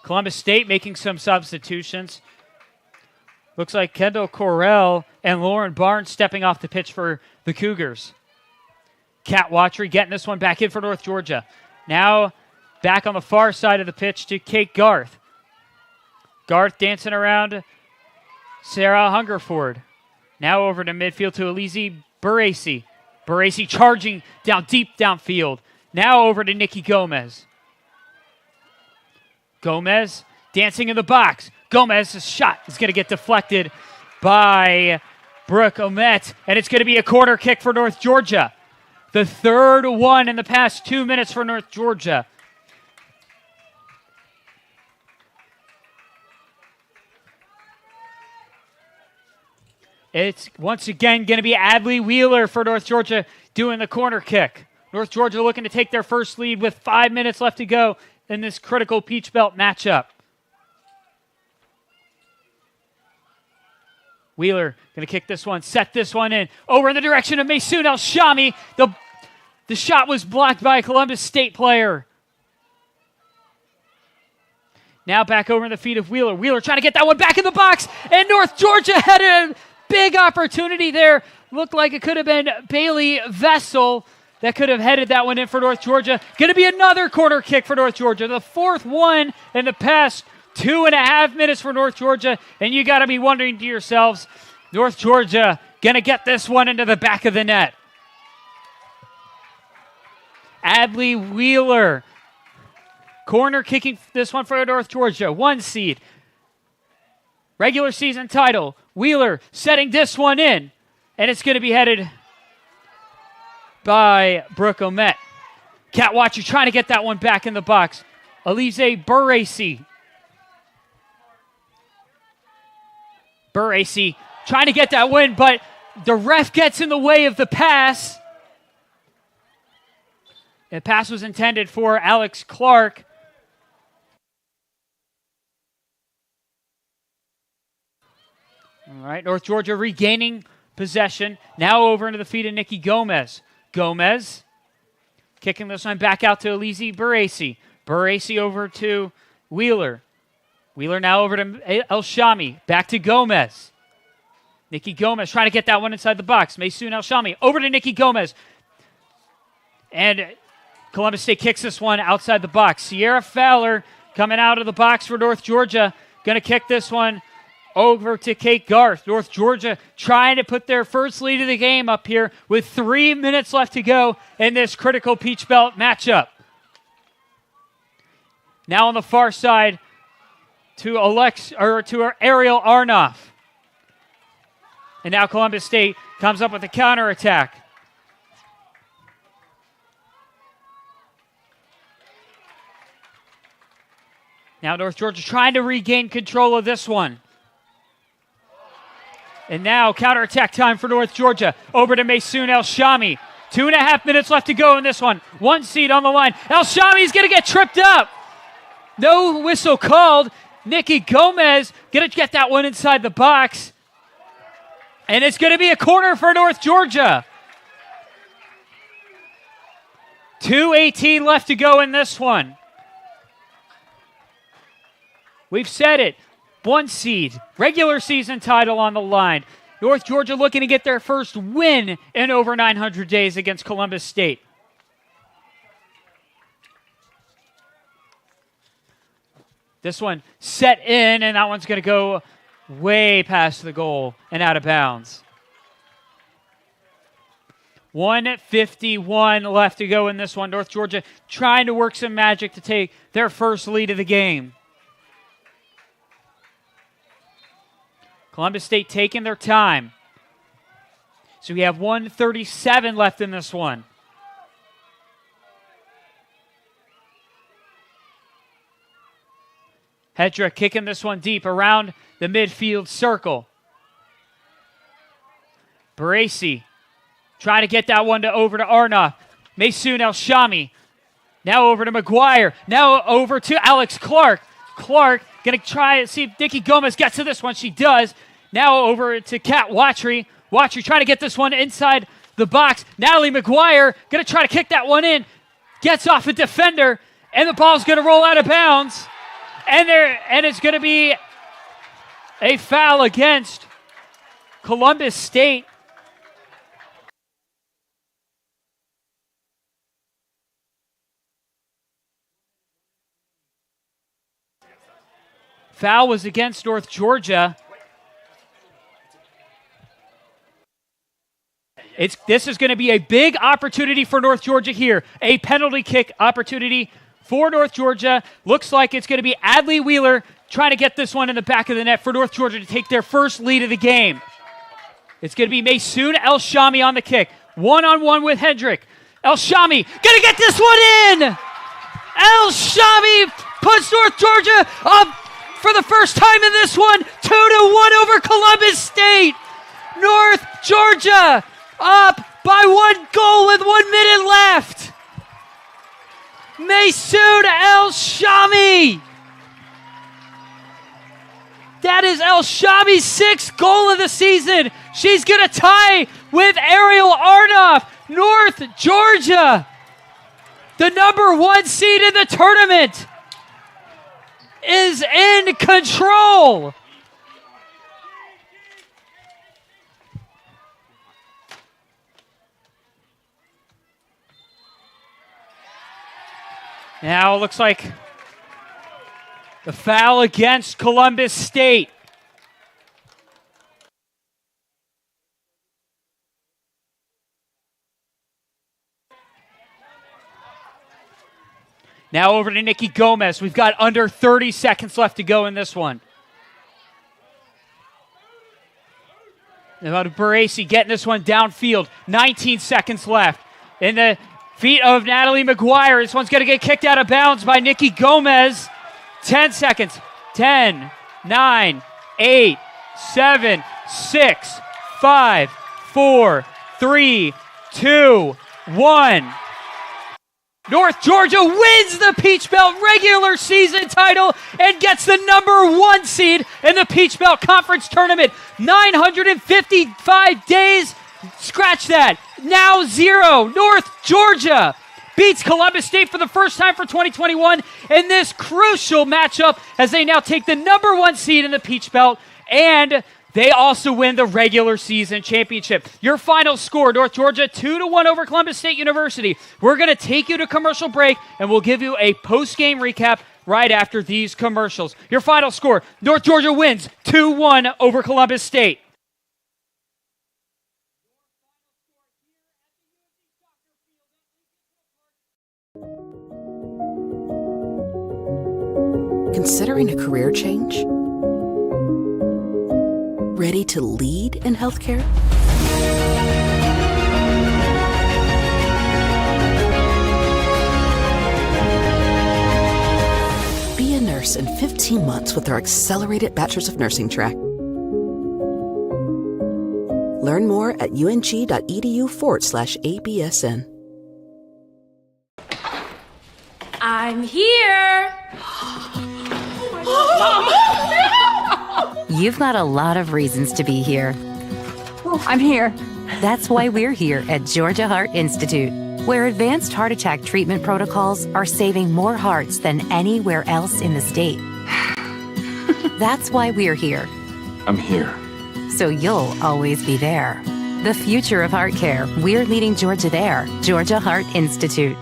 Columbus State making some substitutions. Looks like Kendall Correll and Lauren Barnes stepping off the pitch for the Cougars. Kat Watry getting this one back in for North Georgia. Now back on the far side of the pitch to Kate Garth. Garth dancing around Sarah Hungerford. Now over to midfield to Elise Barasi. Barasi charging down deep downfield. Now over to Nikki Gomez. Gomez dancing in the box. Gomez's shot is going to get deflected by Brooke Omet, and it's going to be a corner kick for North Georgia. The 3rd one in the past 2 minutes for North Georgia. It's once again going to be Adley Wheeler for North Georgia doing the corner kick. North Georgia looking to take their first lead with 5 minutes left to go in this critical Peach Belt matchup. Wheeler going to kick this one, set this one in. Over in the direction of Maysoon El-Shami. The shot was blocked by a Columbus State player. Now back over in the feet of Wheeler. Wheeler trying to get that one back in the box. And North Georgia had a big opportunity there. Looked like it could have been Bailey Vessel that could have headed that one in for North Georgia. Going to be another corner kick for North Georgia. The fourth one in the past 2.5 minutes for North Georgia. And you got to be wondering to yourselves, North Georgia going to get this one into the back of the net. Adley Wheeler, corner kicking this one for North Georgia, 1 seed. Regular season title, Wheeler setting this one in, and it's going to be headed by Brooke Omet. Cat Watcher trying to get that one back in the box. Alize Buracy. Buracy trying to get that win, but the ref gets in the way of the pass. The pass was intended for Alex Clark. All right, North Georgia regaining possession. Now over into the feet of Nikki Gomez. Gomez kicking this one back out to Alize Buracy. Buracy over to Wheeler. Wheeler now over to El-Shami. Back to Gomez. Nikki Gomez trying to get that one inside the box. Maysoon El-Shami over to Nikki Gomez. And Columbus State kicks this one outside the box. Sierra Fowler coming out of the box for North Georgia. Going to kick this one over to Kate Garth. North Georgia trying to put their first lead of the game up here with 3 minutes left to go in this critical Peach Belt matchup. Now on the far side to Ariel Arnoff. And now Columbus State comes up with a counterattack. Now North Georgia trying to regain control of this one. And now counterattack time for North Georgia. Over to Maysoon El-Shami. 2.5 minutes left to go in this one. 1 seed on the line. El-Shami's going to get tripped up. No whistle called. Nikki Gomez going to get that one inside the box. And it's going to be a corner for North Georgia. 2:18 left to go in this one. We've said it. 1 seed, regular season title on the line. North Georgia looking to get their first win in over 900 days against Columbus State. This one set in, and that one's going to go way past the goal and out of bounds. 1:51 left to go in this one. North Georgia trying to work some magic to take their first lead of the game. Columbus State taking their time. So we have 1:37 left in this one. Hedrick kicking this one deep around the midfield circle. Buracy trying to get that one over to Arnoff. Maysoon El-Shami. Now over to McGuire. Now over to Alex Clark. Clark going to try and see if Nikki Gomez gets to this one. She does. Now over to Kat Watry. Watry trying to get this one inside the box. Natalie McGuire going to try to kick that one in. Gets off a defender. And the ball's going to roll out of bounds. And it's going to be a foul against Columbus State. Foul was against North Georgia. This is going to be a big opportunity for North Georgia here. A penalty kick opportunity for North Georgia. Looks like it's going to be Adley Wheeler trying to get this one in the back of the net for North Georgia to take their first lead of the game. It's going to be Maysoon El-Shami on the kick. 1-on-1 with Hendrick. El-Shami going to get this one in! El-Shami puts North Georgia up for the first time in this one. 2-1 over Columbus State. North Georgia up by 1 goal with 1 minute left. Maysoon El-Shami That is El Shabi's 6th goal of the season. She's going to tie with Ariel Arnoff. North Georgia, the number 1 seed in the tournament, is in control. Now it looks like the foul against Columbus State. Now over to Nikki Gomez. We've got under 30 seconds left to go in this one. Now to Barasi getting this one downfield. 19 seconds left. In the feet of Natalie McGuire. This one's going to get kicked out of bounds by Nikki Gomez. 10 seconds. 10, 9, 8, 7, 6, 5, 4, 3, 2, 1. North Georgia wins the Peach Belt regular season title and gets the number 1 seed in the Peach Belt Conference Tournament. 955 days. Scratch that. Now 0. North Georgia beats Columbus State for the first time for 2021 in this crucial matchup as they now take the number 1 seed in the Peach Belt, and they also win the regular season championship. Your final score, North Georgia 2-1 over Columbus State University. We're going to take you to commercial break, and we'll give you a post-game recap right after these commercials. Your final score, North Georgia wins 2-1 over Columbus State. Considering a career change? Ready to lead in healthcare? Be a nurse in 15 months with our accelerated Bachelor's of Nursing track. Learn more at ung.edu/ABSN. I'm here. You've got a lot of reasons to be here. I'm here. That's why we're here at Georgia Heart Institute, where advanced heart attack treatment protocols are saving more hearts than anywhere else in the state. That's why we're here. I'm here. So you'll always be there. The future of heart care, we're leading Georgia there. Georgia Heart Institute.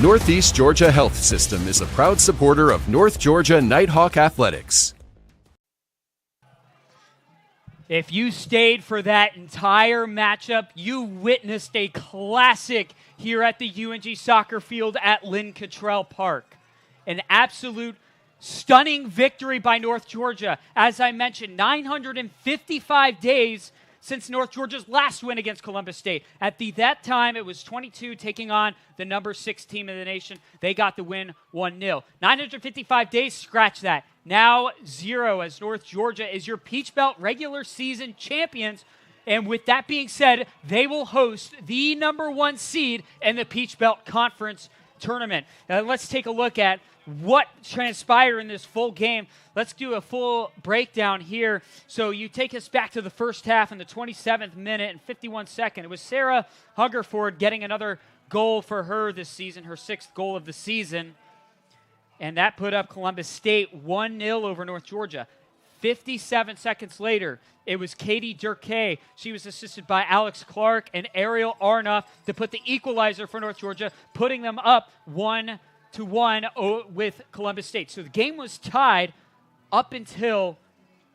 Northeast Georgia Health System is a proud supporter of North Georgia Nighthawk Athletics. If you stayed for that entire matchup, you witnessed a classic here at the UNG soccer field at Lynn Cottrell Park. An absolute stunning victory by North Georgia. As I mentioned, 955 days since North Georgia's last win against Columbus State. At that time, it was 22 taking on the number 6 team in the nation. They got the win 1-0. 955 days, scratch that. Now 0 as North Georgia is your Peach Belt regular season champions. And with that being said, they will host the number 1 seed in the Peach Belt Conference Tournament. Now let's take a look at what transpired in this full game. Let's do a full breakdown here. So you take us back to the first half in the 27th minute and 51nd. It was Sarah Hungerford getting another goal for her this season, her 6th goal of the season. And that put up Columbus State 1-0 over North Georgia. 57 seconds later, it was Katie Durkay. She was assisted by Alex Clark and Ariel Arnoff to put the equalizer for North Georgia, putting them up 1-1 with Columbus State. So the game was tied up until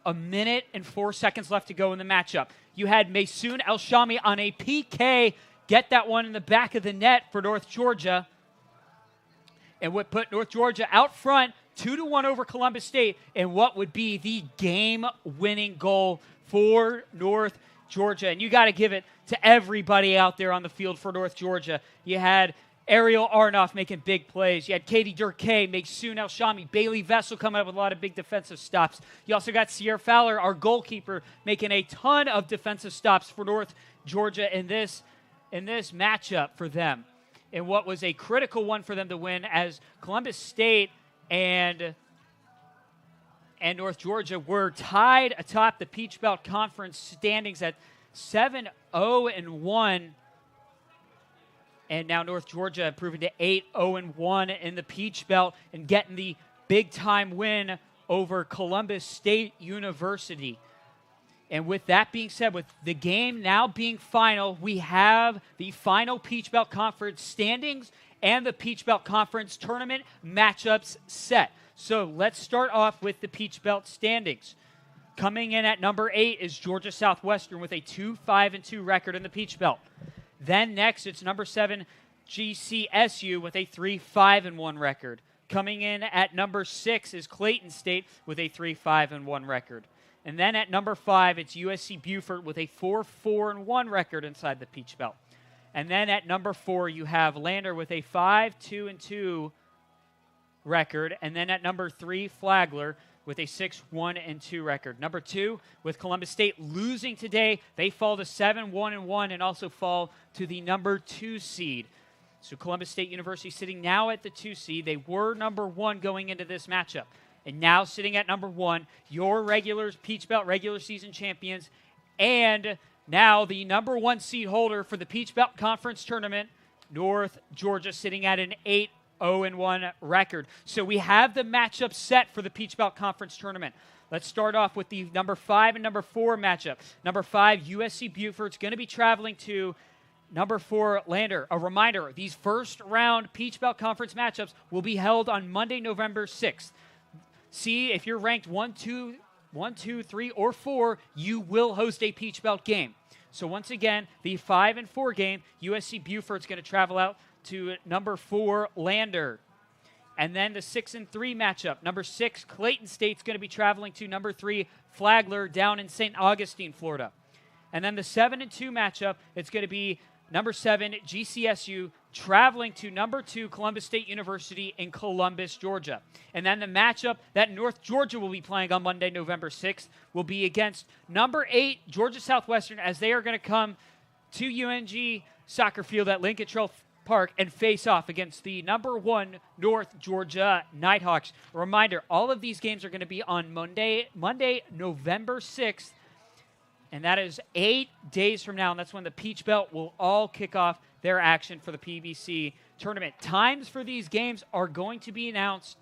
a minute and 4 seconds left to go in the matchup. You had Maysoon El-Shami on a PK get that one in the back of the net for North Georgia, and would put North Georgia out front 2-1 over Columbus State, and what would be the game-winning goal for North Georgia. And you got to give it to everybody out there on the field for North Georgia. You had Ariel Arnoff making big plays. You had Katie Durkay, Maysoon El-Shami, Bailey Vessel coming up with a lot of big defensive stops. You also got Sierra Fowler, our goalkeeper, making a ton of defensive stops for North Georgia in this matchup for them. And what was a critical one for them to win, as Columbus State and North Georgia were tied atop the Peach Belt Conference standings at 7-0-1. And now North Georgia improving to 8-0-1 in the Peach Belt and getting the big-time win over Columbus State University. And with that being said, with the game now being final, we have the final Peach Belt Conference standings and the Peach Belt Conference tournament matchups set. So let's start off with the Peach Belt standings. Coming in at number 8 is Georgia Southwestern with a 2-5-2 record in the Peach Belt. Then next, it's number 7, GCSU with a 3-5-1 record. Coming in at number 6 is Clayton State with a 3-5-1 record. And then at number 5, it's USC Beaufort with a 4-4-1 record inside the Peach Belt. And then at number 4, you have Lander with a 5-2-2 record. And then at number 3, Flagler with a 6-1-2 record. Number 2, with Columbus State losing today, they fall to 7-1-1 and also fall to the number 2 seed. So Columbus State University sitting now at the 2 seed. They were number 1 going into this matchup. And now sitting at number 1, your Peach Belt regular season champions, and now the number 1 seed holder for the Peach Belt Conference Tournament, North Georgia, sitting at an 8-0-1 record. So we have the matchup set for the Peach Belt Conference Tournament. Let's start off with the number 5 and number 4 matchup. Number 5, USC Beaufort's going to be traveling to number 4, Lander. A reminder, these first round Peach Belt Conference matchups will be held on Monday, November 6th. See, if you're ranked 1, 2, 3, or 4, you will host a Peach Belt game. So once again, the 5 and 4 game, USC Beaufort's going to travel out to number 4, Lander. And then the 6 and 3 matchup, number 6, Clayton State's going to be traveling to number 3, Flagler, down in St. Augustine, Florida. And then the 7 and 2 matchup, it's going to be number 7, GCSU, traveling to number 2, Columbus State University in Columbus, Georgia. And then the matchup that North Georgia will be playing on Monday, November 6th, will be against number 8, Georgia Southwestern, as they are going to come to UNG soccer field at Lincoln Trail Park and face off against the number 1 North Georgia Nighthawks. A reminder, all of these games are going to be on Monday, November 6th, and that is 8 days from now, and that's when the Peach Belt will all kick off their action for the PBC tournament. Times for these games are going to be announced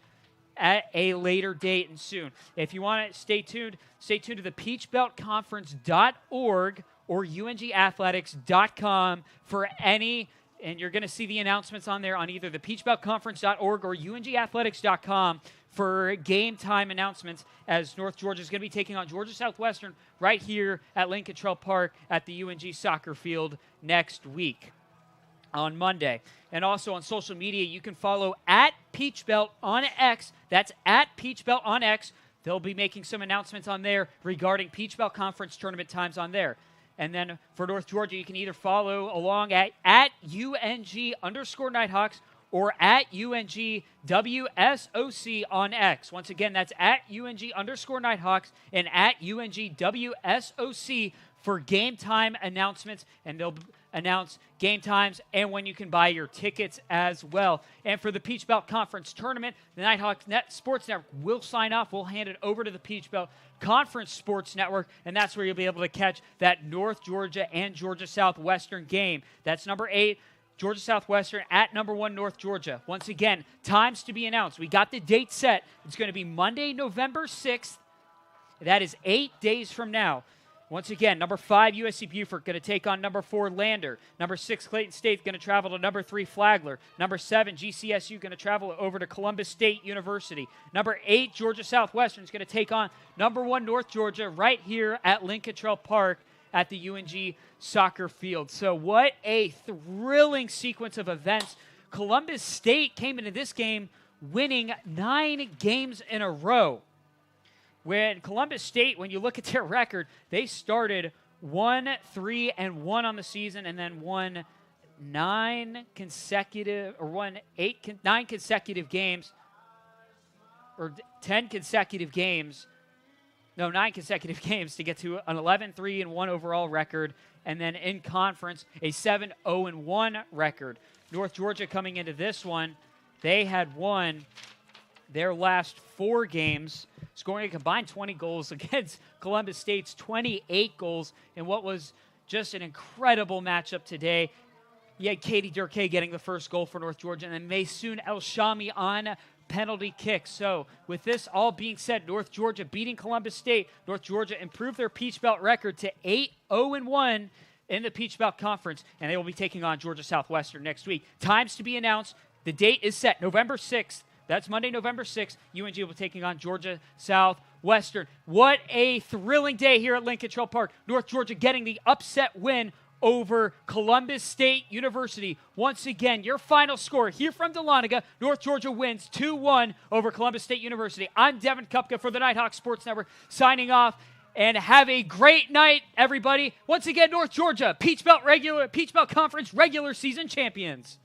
at a later date and soon. If you want to stay tuned to the peachbeltconference.org or ungathletics.com for any, and you're going to see the announcements on there on either the peachbeltconference.org or ungathletics.com for game time announcements, as North Georgia is going to be taking on Georgia Southwestern right here at Lincoln Trail Park at the UNG soccer field next week on Monday. And also on social media, you can follow at Peach Belt on X. That's at Peach Belt on X. They'll be making some announcements on there regarding Peach Belt Conference tournament times on there. And then for North Georgia, you can either follow along at UNG_Nighthawks or at UNG WSOC on X. Once again, that's at UNG_Nighthawks and at UNG WSOC for game time announcements, and they'll announce game times and when you can buy your tickets as well. And for the Peach Belt Conference Tournament, the Nighthawks Sports Network will sign off. We'll hand it over to the Peach Belt Conference Sports Network, and that's where you'll be able to catch that North Georgia and Georgia Southwestern game. That's number 8, Georgia Southwestern at number 1, North Georgia. Once again, times to be announced. We got the date set. It's going to be Monday, November 6th. That is 8 days from now. Once again, number 5, USC Beaufort, going to take on number 4, Lander. Number 6, Clayton State, going to travel to number 3, Flagler. Number 7, GCSU, going to travel over to Columbus State University. Number 8, Georgia Southwestern is going to take on number 1, North Georgia, right here at Lincoln Trail Park at the UNG soccer field. So what a thrilling sequence of events. Columbus State came into this game winning 9 games in a row. When Columbus State, when you look at their record, they started 1-3-1 on the season and then won 9 consecutive games, or 10 consecutive games. No, 9 consecutive games to get to an 11-3-1 overall record, and then in conference, a 7-0-1 record. North Georgia coming into this one, they had won their last 4 games, scoring a combined 20 goals against Columbus State's 28 goals in what was just an incredible matchup today. You had Katie Durkay getting the first goal for North Georgia, and then Maysoon El-Shami on penalty kick. So with this all being said, North Georgia beating Columbus State. North Georgia improved their Peach Belt record to 8-0-1 in the Peach Belt Conference, and they will be taking on Georgia Southwestern next week. Times to be announced. The date is set, November 6th. That's Monday, November 6th. UNG will be taking on Georgia Southwestern. What a thrilling day here at Lincoln Trail Park. North Georgia getting the upset win over Columbus State University. Once again, your final score here from Dahlonega, North Georgia wins 2-1 over Columbus State University. I'm Devin Kupka for the Nighthawk Sports Network, signing off. And have a great night, everybody. Once again, North Georgia, Peach Belt Conference regular season champions.